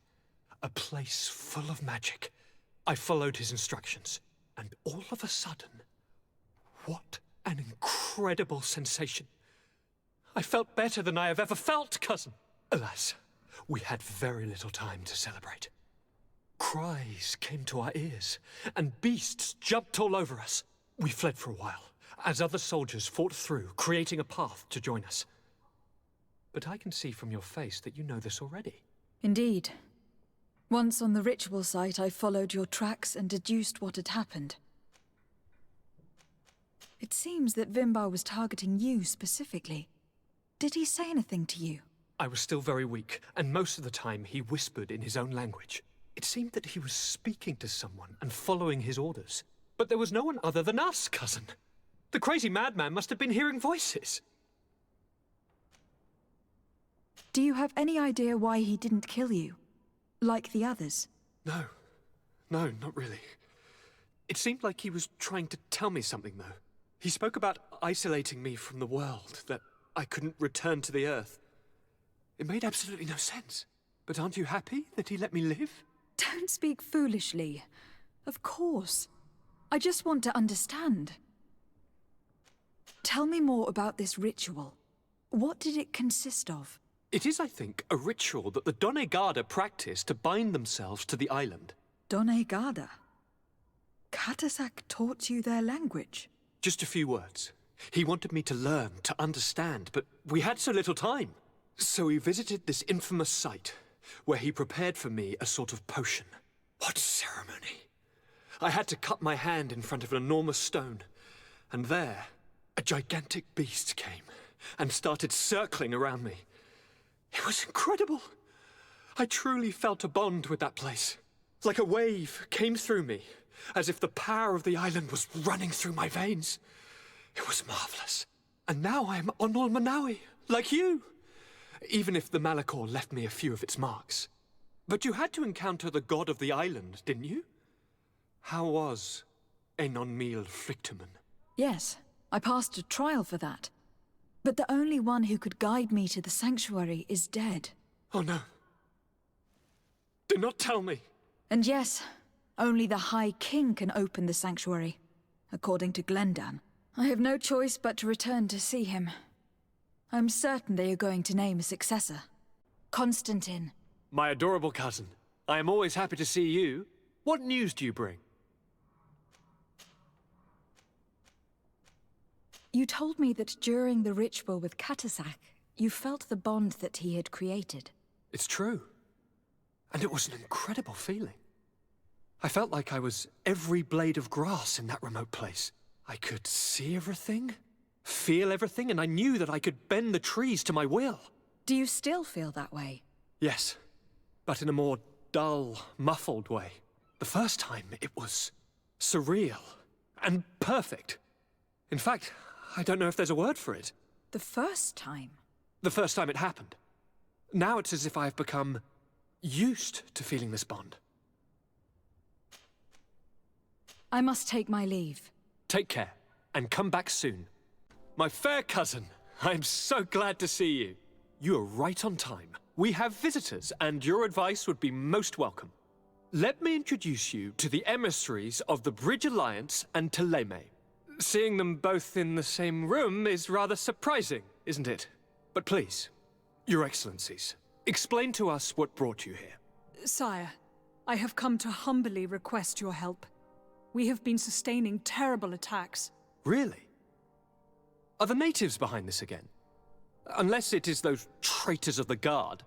a place full of magic. I followed his instructions, and all of a sudden, what an incredible sensation. I felt better than I have ever felt, cousin. Alas, we had very little time to celebrate. Cries came to our ears, and beasts jumped all over us. We fled for a while, as other soldiers fought through, creating a path to join us. But I can see from your face that you know this already. Indeed. Once on the ritual site, I followed your tracks and deduced what had happened. It seems that Vimbar was targeting you specifically. Did he say anything to you? I was still very weak, and most of the time he whispered in his own language. It seemed that he was speaking to someone and following his orders. But there was no one other than us, cousin. The crazy madman must have been hearing voices. Do you have any idea why he didn't kill you? Like the others? No, not really. It seemed like he was trying to tell me something, though. He spoke about isolating me from the world, that I couldn't return to the Earth. It made absolutely no sense. But aren't you happy that he let me live? Don't speak foolishly. Of course. I just want to understand. Tell me more about this ritual. What did it consist of? It is, I think, a ritual that the Donegada practice to bind themselves to the island. Donegada? Katasak taught you their language? Just a few words. He wanted me to learn, to understand, but we had so little time. So we visited this infamous site, where he prepared for me a sort of potion. What ceremony! I had to cut my hand in front of an enormous stone, and there, a gigantic beast came and started circling around me. It was incredible. I truly felt a bond with that place. Like a wave came through me, as if the power of the island was running through my veins. It was marvelous. And now I am Onol Manawi, like you. Even if the Malachor left me a few of its marks. But you had to encounter the god of the island, didn't you? How was Enon Mil Frictumen? Yes, I passed a trial for that. But the only one who could guide me to the sanctuary is dead. Oh no. Do not tell me. And yes, only the High King can open the sanctuary, according to Glendan. I have no choice but to return to see him. I'm certain they are going to name a successor. Constantin. My adorable cousin. I am always happy to see you. What news do you bring? You told me that during the ritual with Katasak, you felt the bond that he had created. It's true. And it was an incredible feeling. I felt like I was every blade of grass in that remote place. I could see everything, feel everything, and I knew that I could bend the trees to my will. Do you still feel that way? Yes, but in a more dull, muffled way. The first time, it was surreal and perfect. In fact, I don't know if there's a word for it. The first time? The first time it happened. Now it's as if I have become used to feeling this bond. I must take my leave. Take care, and come back soon. My fair cousin, I am so glad to see you. You are right on time. We have visitors, and your advice would be most welcome. Let me introduce you to the emissaries of the Bridge Alliance and Teleme. Seeing them both in the same room is rather surprising, isn't it? But please, your excellencies, explain to us what brought you here. Sire, I have come to humbly request your help. We have been sustaining terrible attacks. Really? Are the natives behind this again? Unless it is those traitors of the Guard.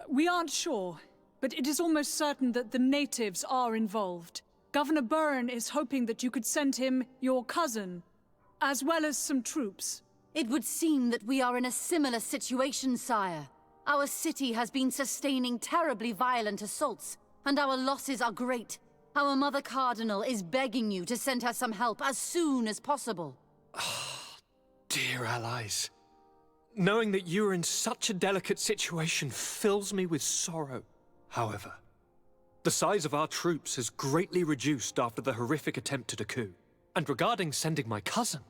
We aren't sure, but it is almost certain that the natives are involved. Governor Byrne is hoping that you could send him your cousin, as well as some troops. It would seem that we are in a similar situation, sire. Our city has been sustaining terribly violent assaults, and our losses are great. Our Mother Cardinal is begging you to send her some help as soon as possible. Dear allies, knowing that you are in such a delicate situation fills me with sorrow. However, the size of our troops has greatly reduced after the horrific attempt at a coup. And regarding sending my cousin,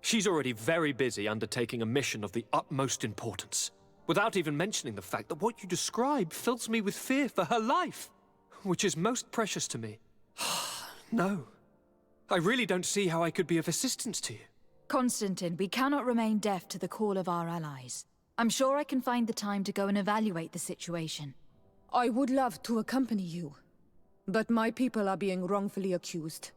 she's already very busy undertaking a mission of the utmost importance, without even mentioning the fact that what you describe fills me with fear for her life, which is most precious to me. No, I really don't see how I could be of assistance to you. Constantin, we cannot remain deaf to the call of our allies. I'm sure I can find the time to go and evaluate the situation. I would love to accompany you, but my people are being wrongfully accused.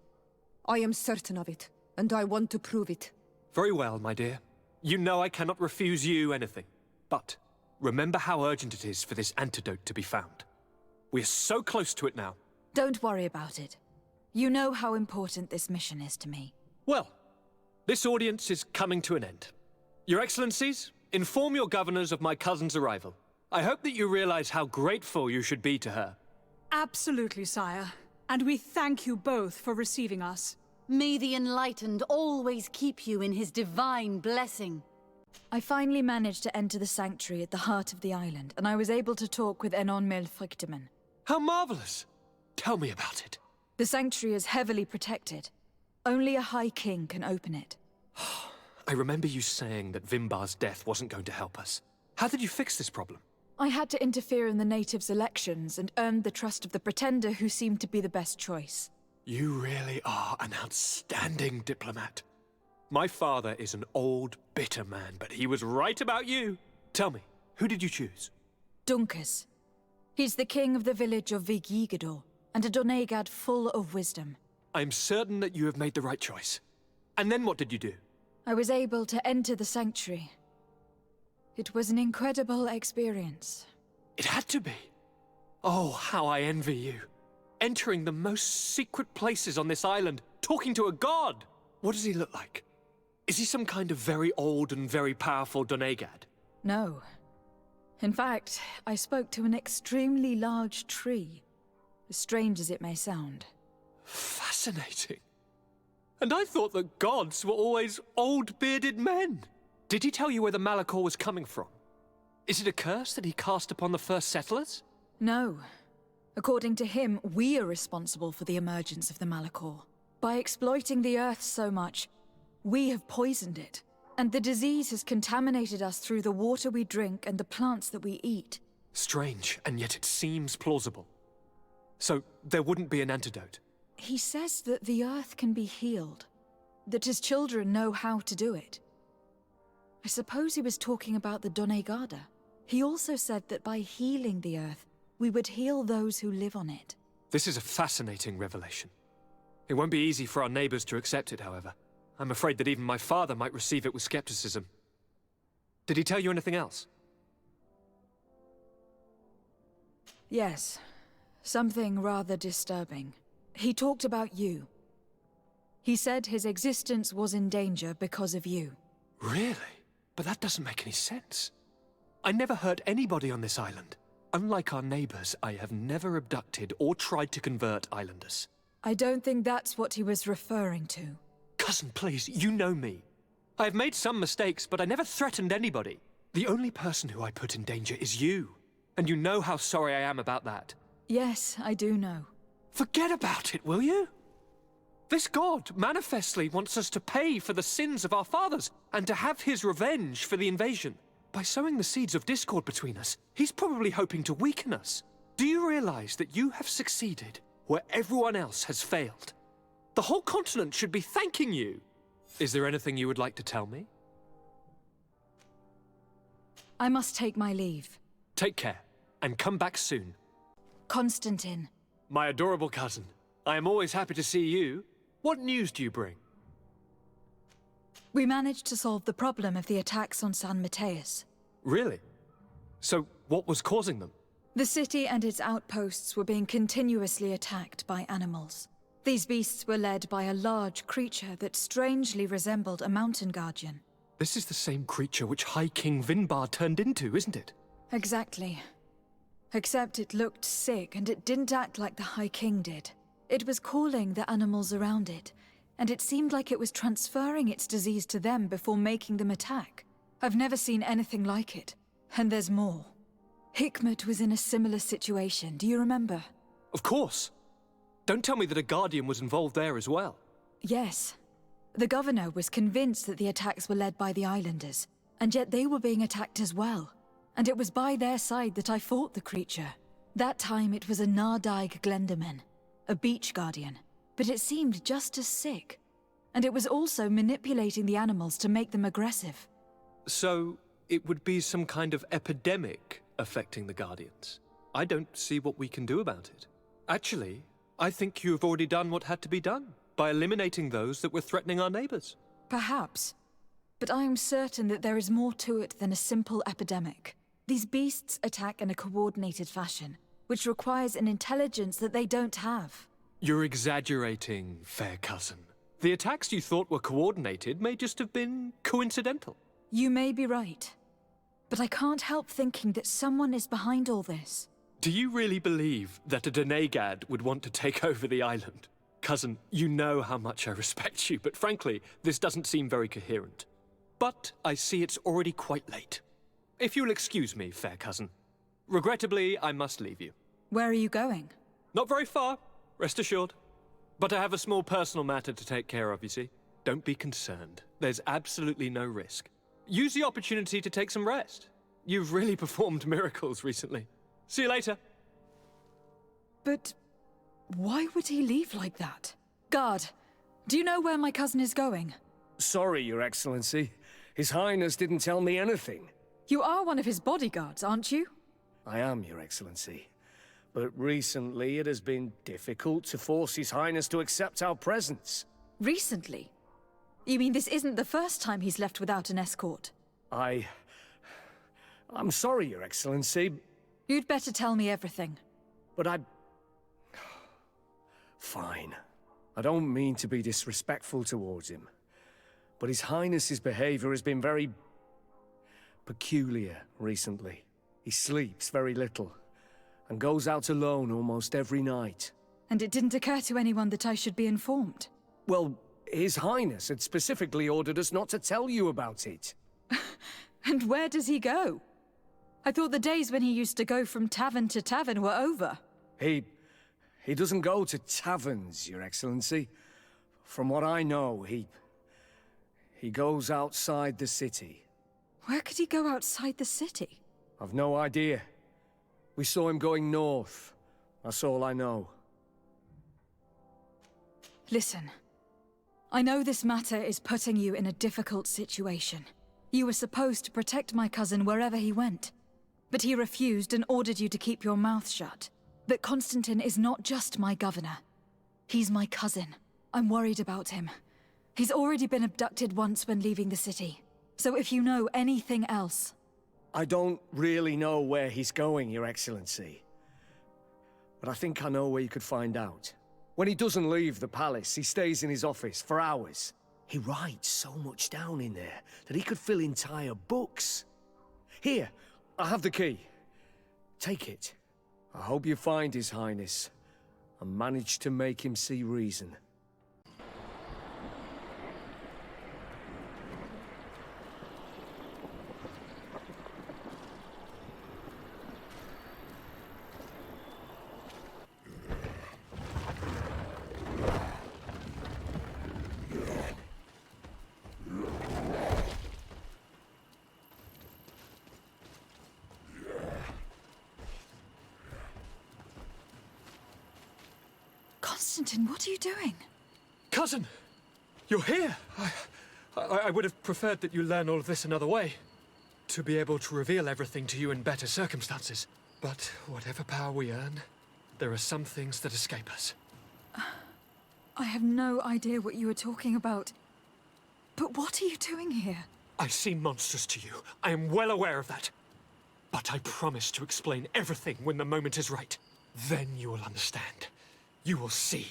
I am certain of it, and I want to prove it. Very well, my dear. You know I cannot refuse you anything. But remember how urgent it is for this antidote to be found. We're so close to it now. Don't worry about it. You know how important this mission is to me. Well, this audience is coming to an end. Your Excellencies, inform your governors of my cousin's arrival. I hope that you realize how grateful you should be to her. Absolutely, sire. And we thank you both for receiving us. May the Enlightened always keep you in his divine blessing. I finally managed to enter the sanctuary at the heart of the island, and I was able to talk with Enon Milfrichteman. How marvelous! Tell me about it. The sanctuary is heavily protected. Only a High King can open it. I remember you saying that Vimbar's death wasn't going to help us. How did you fix this problem? I had to interfere in the natives' elections and earned the trust of the Pretender, who seemed to be the best choice. You really are an outstanding diplomat. My father is an old, bitter man, but he was right about you. Tell me, who did you choose? Duncas. He's the king of the village of Vigigador, and a Donegad full of wisdom. I'm certain that you have made the right choice. And then what did you do? I was able to enter the sanctuary. It was an incredible experience. It had to be. Oh, how I envy you. Entering the most secret places on this island, talking to a god. What does he look like? Is he some kind of very old and very powerful Donegad? No. In fact, I spoke to an extremely large tree, as strange as it may sound. Fascinating. And I thought that gods were always old, bearded men. Did he tell you where the Malachor was coming from? Is it a curse that he cast upon the first settlers? No. According to him, we are responsible for the emergence of the Malachor. By exploiting the Earth so much, we have poisoned it. And the disease has contaminated us through the water we drink and the plants that we eat. Strange, and yet it seems plausible. So, there wouldn't be an antidote? He says that the Earth can be healed. That his children know how to do it. I suppose he was talking about the Donegada. He also said that by healing the Earth, we would heal those who live on it. This is a fascinating revelation. It won't be easy for our neighbors to accept it, however. I'm afraid that even my father might receive it with skepticism. Did he tell you anything else? Yes. Something rather disturbing. He talked about you. He said his existence was in danger because of you. Really? But that doesn't make any sense. I never hurt anybody on this island. Unlike our neighbors, I have never abducted or tried to convert islanders. I don't think that's what he was referring to. Cousin, please, you know me. I have made some mistakes, but I never threatened anybody. The only person who I put in danger is you. And you know how sorry I am about that. Yes, I do know. Forget about it, will you? This god manifestly wants us to pay for the sins of our fathers and to have his revenge for the invasion. By sowing the seeds of discord between us, he's probably hoping to weaken us. Do you realize that you have succeeded where everyone else has failed? The whole continent should be thanking you. Is there anything you would like to tell me? I must take my leave. Take care, and come back soon. Constantin. My adorable cousin. I am always happy to see you. What news do you bring? We managed to solve the problem of the attacks on San Mateus. Really? So, what was causing them? The city and its outposts were being continuously attacked by animals. These beasts were led by a large creature that strangely resembled a mountain guardian. This is the same creature which High King Vinbar turned into, isn't it? Exactly. Except it looked sick and it didn't act like the High King did. It was calling the animals around it, and it seemed like it was transferring its disease to them before making them attack. I've never seen anything like it. And there's more. Hikmet was in a similar situation, do you remember? Of course. Don't tell me that a Guardian was involved there as well. Yes. The governor was convinced that the attacks were led by the islanders, and yet they were being attacked as well. And it was by their side that I fought the creature. That time it was a Nardaig Glenderman, a beach guardian, but it seemed just as sick. And it was also manipulating the animals to make them aggressive. So, it would be some kind of epidemic affecting the Guardians. I don't see what we can do about it. Actually, I think you have already done what had to be done, by eliminating those that were threatening our neighbors. Perhaps. But I am certain that there is more to it than a simple epidemic. These beasts attack in a coordinated fashion, which requires an intelligence that they don't have. You're exaggerating, fair cousin. The attacks you thought were coordinated may just have been coincidental. You may be right. But I can't help thinking that someone is behind all this. Do you really believe that a Denegad would want to take over the island? Cousin, you know how much I respect you, but frankly, this doesn't seem very coherent. But I see it's already quite late. If you'll excuse me, fair cousin. Regrettably, I must leave you. Where are you going? Not very far, rest assured. But I have a small personal matter to take care of, you see. Don't be concerned. There's absolutely no risk. Use the opportunity to take some rest. You've really performed miracles recently. See you later. But why would he leave like that? Guard, do you know where my cousin is going? Sorry, Your Excellency. His Highness didn't tell me anything. You are one of his bodyguards, aren't you? I am, Your Excellency. But recently it has been difficult to force His Highness to accept our presence. Recently? You mean this isn't the first time he's left without an escort? I'm sorry, Your Excellency. You'd better tell me everything. But Fine. I don't mean to be disrespectful towards him. But His Highness's behavior has been very peculiar recently. He sleeps very little, and goes out alone almost every night. And it didn't occur to anyone that I should be informed? Well, His Highness had specifically ordered us not to tell you about it. And where does he go? I thought the days when he used to go from tavern to tavern were over. He doesn't go to taverns, Your Excellency. From what I know, he goes outside the city. Where could he go outside the city? I've no idea. We saw him going north. That's all I know. Listen. I know this matter is putting you in a difficult situation. You were supposed to protect my cousin wherever he went. But he refused and ordered you to keep your mouth shut. But Constantin is not just my governor. He's my cousin. I'm worried about him. He's already been abducted once when leaving the city. So if you know anything else... I don't really know where he's going, Your Excellency. But I think I know where you could find out. When he doesn't leave the palace, he stays in his office for hours. He writes so much down in there that he could fill entire books. Here, I have the key. Take it. I hope you find His Highness and manage to make him see reason. Constantin, what are you doing? Cousin! You're here! I would have preferred that you learn all of this another way. to be able to reveal everything to you in better circumstances. But whatever power we earn, there are some things that escape us. I have no idea what you are talking about. But what are you doing here? I seem monstrous to you. I am well aware of that. But I promise to explain everything when the moment is right. Then you will understand. You will see.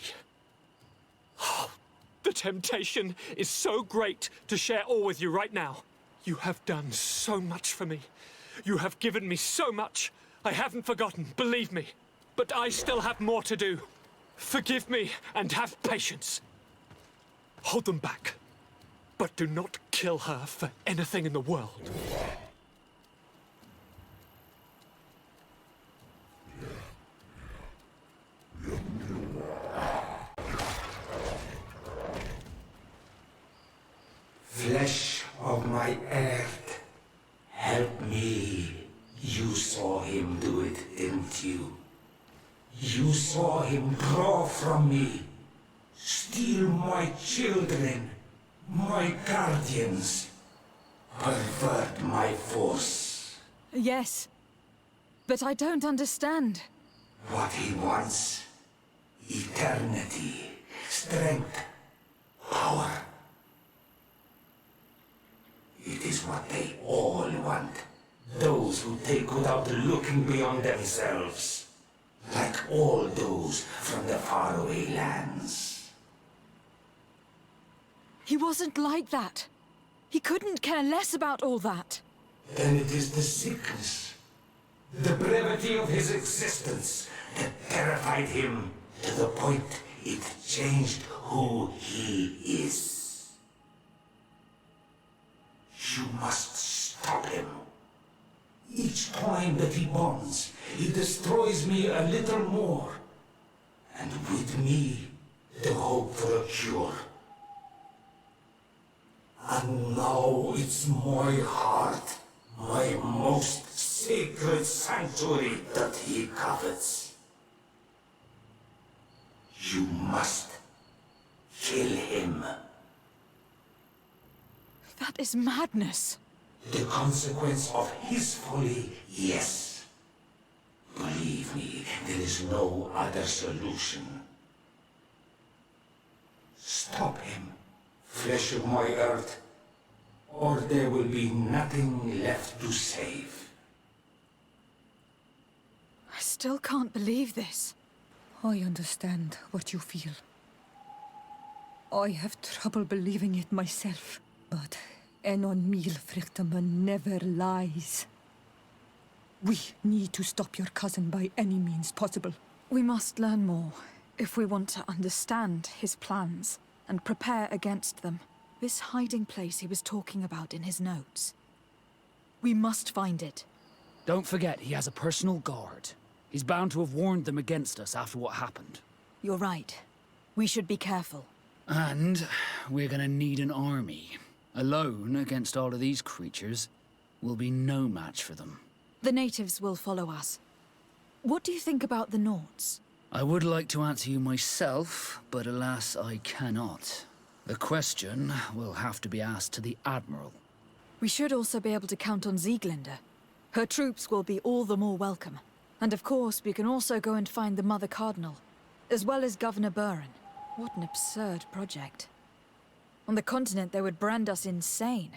Oh, the temptation is so great to share all with you right now. You have done so much for me. You have given me so much. I haven't forgotten, believe me. But I still have more to do. Forgive me and have patience. Hold them back. But do not kill her for anything in the world. Flesh of my earth, help me. You saw him do it, didn't you? You saw him draw from me, steal my children, my guardians, pervert my force. Yes, but I don't understand. What he wants, eternity, strength, power. It is what they all want. Those who take without looking beyond themselves. Like all those from the faraway lands. He wasn't like that. He couldn't care less about all that. Then it is the sickness, the brevity of his existence that terrified him to the point it changed who he is. You must stop him. Each time that he bonds, he destroys me a little more. And with me, the hope for a cure. And now it's my heart, my most sacred sanctuary that he covets. You must kill him. That is madness. The consequence of his folly, yes. Believe me, there is no other solution. Stop him, flesh of my earth, or there will be nothing left to save. I still can't believe this. I understand what you feel. I have trouble believing it myself, but Enon Milfrichteman never lies. We need to stop your cousin by any means possible. We must learn more if we want to understand his plans and prepare against them. This hiding place he was talking about in his notes. We must find it. Don't forget, he has a personal guard. He's bound to have warned them against us after what happened. You're right. We should be careful. And we're gonna need an army. Alone against all of these creatures will be no match for them. The natives will follow us. What do you think about the Nords? I would like to answer you myself, but alas, I cannot. The question will have to be asked to the Admiral. We should also be able to count on Sieglinde. Her troops will be all the more welcome. And of course, we can also go and find the Mother Cardinal, as well as Governor Buren. What an absurd project. On the continent, they would brand us insane.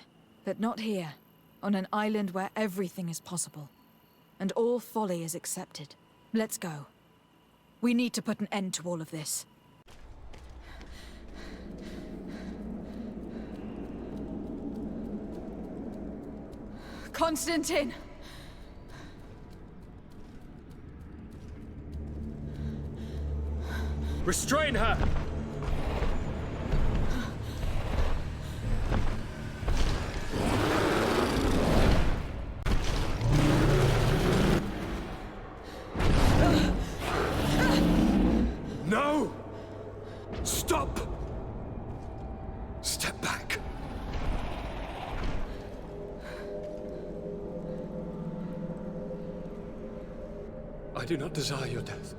But not here, on an island where everything is possible. And all folly is accepted. Let's go. We need to put an end to all of this. Constantin! Restrain her! No! Stop! Step back. I do not desire your death.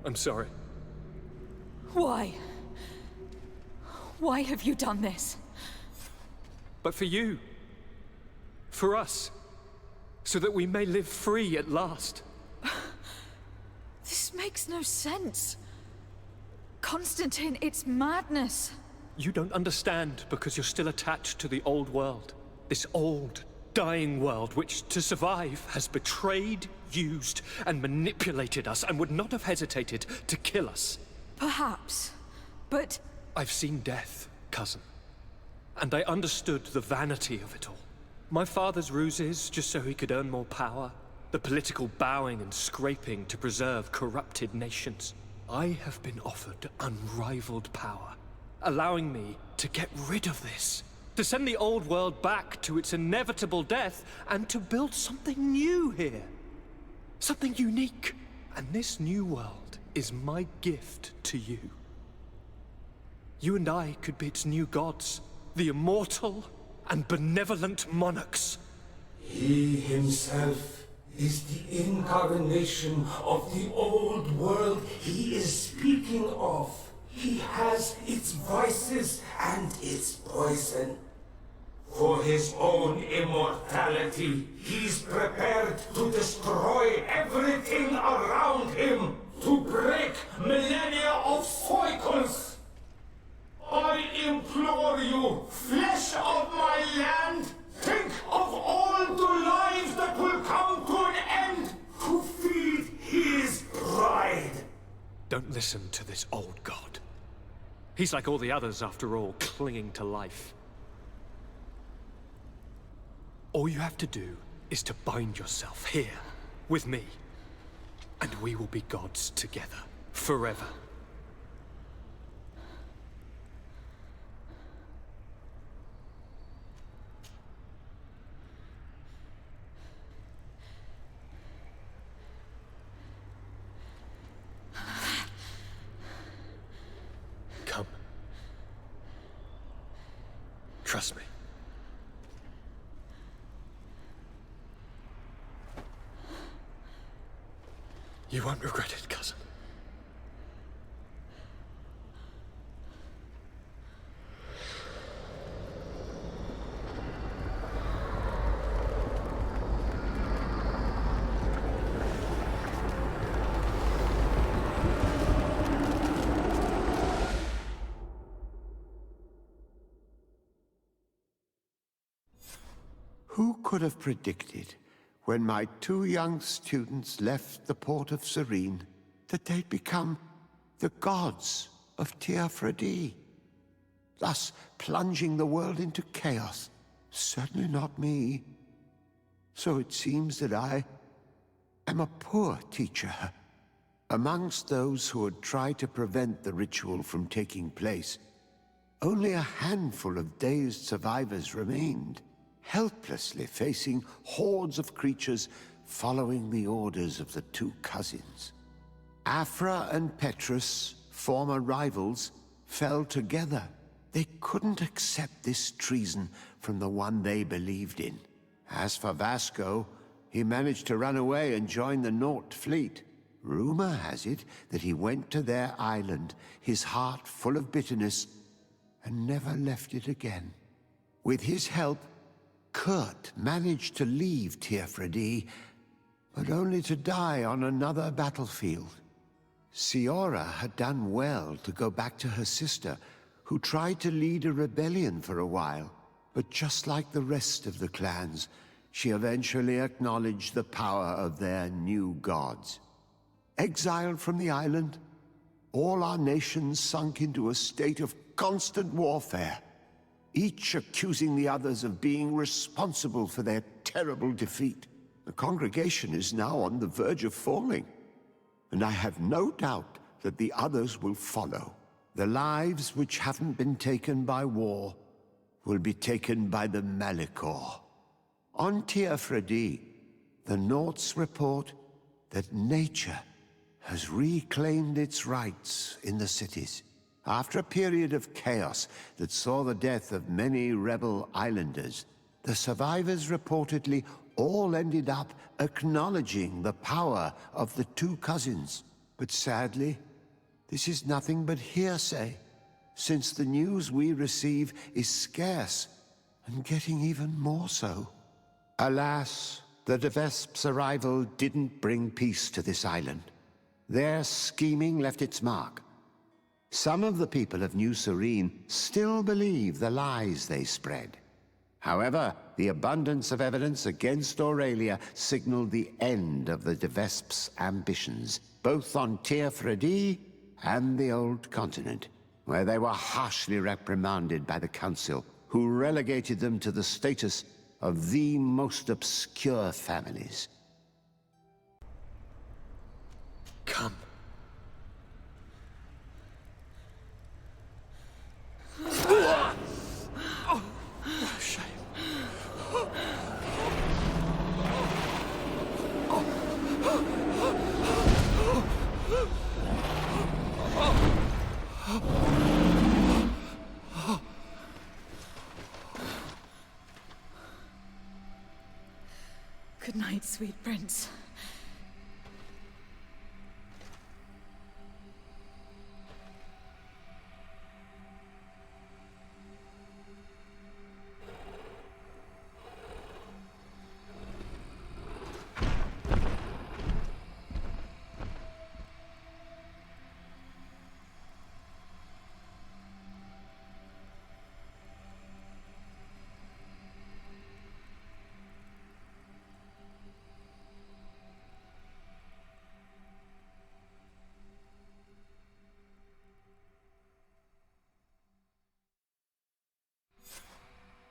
I'm sorry. Why? Why have you done this? But for you, For us. So that we may live free at last. This makes no sense. Constantine, it's madness. You don't understand because you're still attached to the old world. This old, dying world which, to survive, has betrayed, used, and manipulated us and would not have hesitated to kill us. Perhaps, but... I've seen death, cousin. And I understood the vanity of it all. My father's ruses just so he could earn more power. The political bowing and scraping to preserve corrupted nations. I have been offered unrivaled power, allowing me to get rid of this. To send the old world back to its inevitable death and to build something new here. Something unique. And this new world is my gift to you. You and I could be its new gods, the immortal and benevolent monarchs. He himself is the incarnation of the old world he is speaking of. He has its vices and its poison. For his own immortality, he's prepared to destroy everything around him, to break millennia of cycles. I implore you, flesh of my land, think of all the lives that will come to an end to feed his pride. Don't listen to this old god. He's like all the others, after all, clinging to life. All you have to do is to bind yourself here, with me. And we will be gods together, forever. Come. Trust me. You won't regret it, cousin. Who could have predicted, when my two young students left the port of Serene, that they'd become the gods of Teofredi, thus plunging the world into chaos? Certainly not me. So it seems that I am a poor teacher. Amongst those who had tried to prevent the ritual from taking place, only a handful of dazed survivors remained, helplessly facing hordes of creatures following the orders of the two cousins. Afra and Petrus, former rivals, fell together. They couldn't accept this treason from the one they believed in. As for Vasco, he managed to run away and join the Naut fleet. Rumor has it that he went to their island, his heart full of bitterness, and never left it again. With his help, Kurt managed to leave Teofredi, but only to die on another battlefield. Siora had done well to go back to her sister, who tried to lead a rebellion for a while, but just like the rest of the clans, she eventually acknowledged the power of their new gods. Exiled from the island, all our nations sunk into a state of constant warfare, each accusing the others of being responsible for their terrible defeat. The congregation is now on the verge of falling, and I have no doubt that the others will follow. The lives which haven't been taken by war will be taken by the Malicor. On Teofredi, the Nauts report that nature has reclaimed its rights in the cities. After a period of chaos that saw the death of many rebel islanders, the survivors reportedly all ended up acknowledging the power of the two cousins. But sadly, this is nothing but hearsay, since the news we receive is scarce and getting even more so. Alas, the de Vesp's arrival didn't bring peace to this island. Their scheming left its mark. Some of the people of New Serene still believe the lies they spread. However, the abundance of evidence against Aurelia signaled the end of the de Vesp's ambitions, both on Teofredi and the Old Continent, where they were harshly reprimanded by the Council, who relegated them to the status of the most obscure families. Come. Oh, shame. Good night, sweet prince.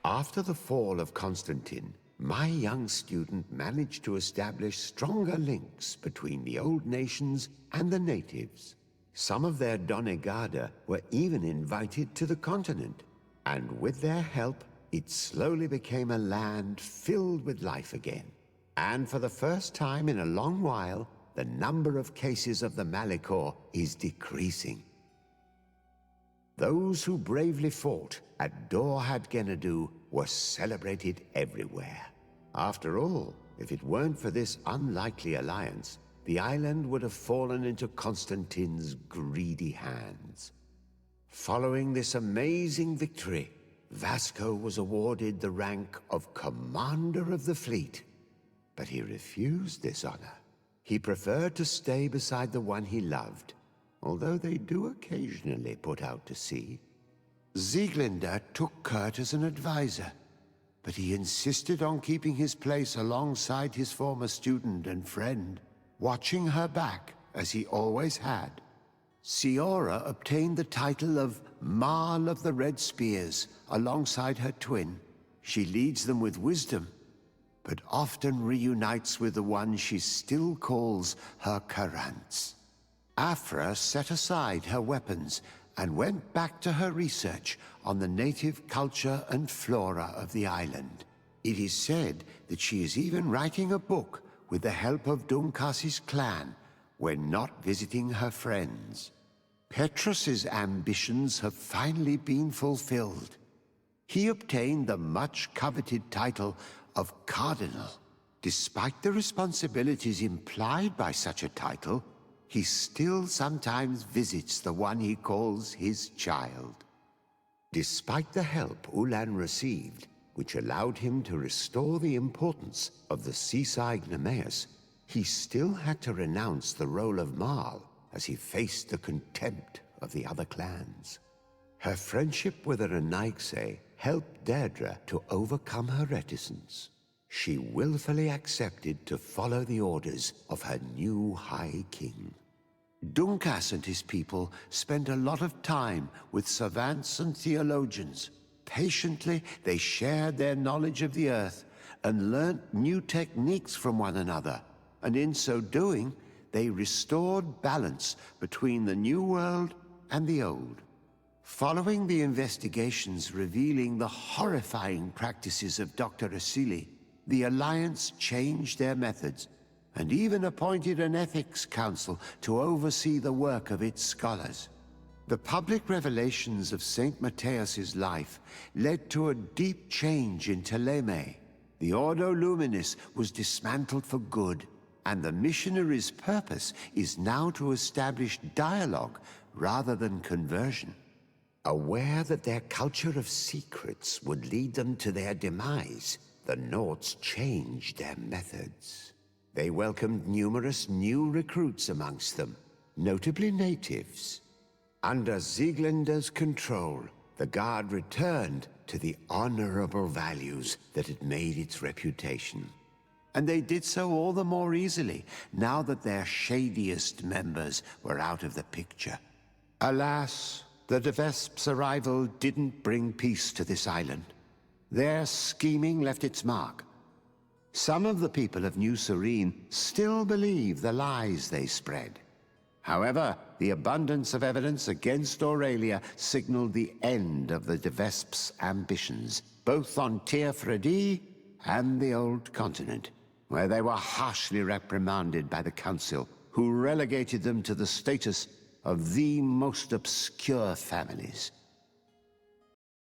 After the fall of Constantin, my young student managed to establish stronger links between the old nations and the natives. Some of their donegada were even invited to the continent, and with their help, it slowly became a land filled with life again. And for the first time in a long while, the number of cases of the Malicor is decreasing. Those who bravely fought at Dorhad Genadu were celebrated everywhere. After all, if it weren't for this unlikely alliance, the island would have fallen into Constantine's greedy hands. Following this amazing victory, Vasco was awarded the rank of Commander of the Fleet. But he refused this honor. He preferred to stay beside the one he loved, although they do occasionally put out to sea. Sieglinde took Kurt as an advisor, but he insisted on keeping his place alongside his former student and friend, watching her back as he always had. Siora obtained the title of Marl of the Red Spears alongside her twin. She leads them with wisdom, but often reunites with the one she still calls her Karants. Afra set aside her weapons and went back to her research on the native culture and flora of the island. It is said that she is even writing a book with the help of Dunkas's clan when not visiting her friends. Petrus's ambitions have finally been fulfilled. He obtained the much-coveted title of Cardinal. Despite the responsibilities implied by such a title, he still sometimes visits the one he calls his child. Despite the help Ulan received, which allowed him to restore the importance of the seaside Nemeus, he still had to renounce the role of Marl as he faced the contempt of the other clans. Her friendship with Renaigse helped Deirdre to overcome her reticence. She willfully accepted to follow the orders of her new High King. Dunkas and his people spent a lot of time with savants and theologians. Patiently, they shared their knowledge of the earth and learnt new techniques from one another, and in so doing, they restored balance between the New World and the Old. Following the investigations revealing the horrifying practices of Dr. Asili, the Alliance changed their methods and even appointed an ethics council to oversee the work of its scholars. The public revelations of Saint Matthias's life led to a deep change in Teleme. The Ordo Luminis was dismantled for good, and the missionaries' purpose is now to establish dialogue rather than conversion. Aware that their culture of secrets would lead them to their demise, the Nords changed their methods. They welcomed numerous new recruits amongst them, notably natives. Under Sieglinder's control, the Guard returned to the honorable values that had made its reputation. And they did so all the more easily, now that their shadiest members were out of the picture. Alas, the de Vesp's arrival didn't bring peace to this island. Their scheming left its mark. Some of the people of New Serene still believe the lies they spread. However, the abundance of evidence against Aurelia signaled the end of the de Vesp's ambitions, both on Teofredi and the Old Continent, where they were harshly reprimanded by the Council, who relegated them to the status of the most obscure families.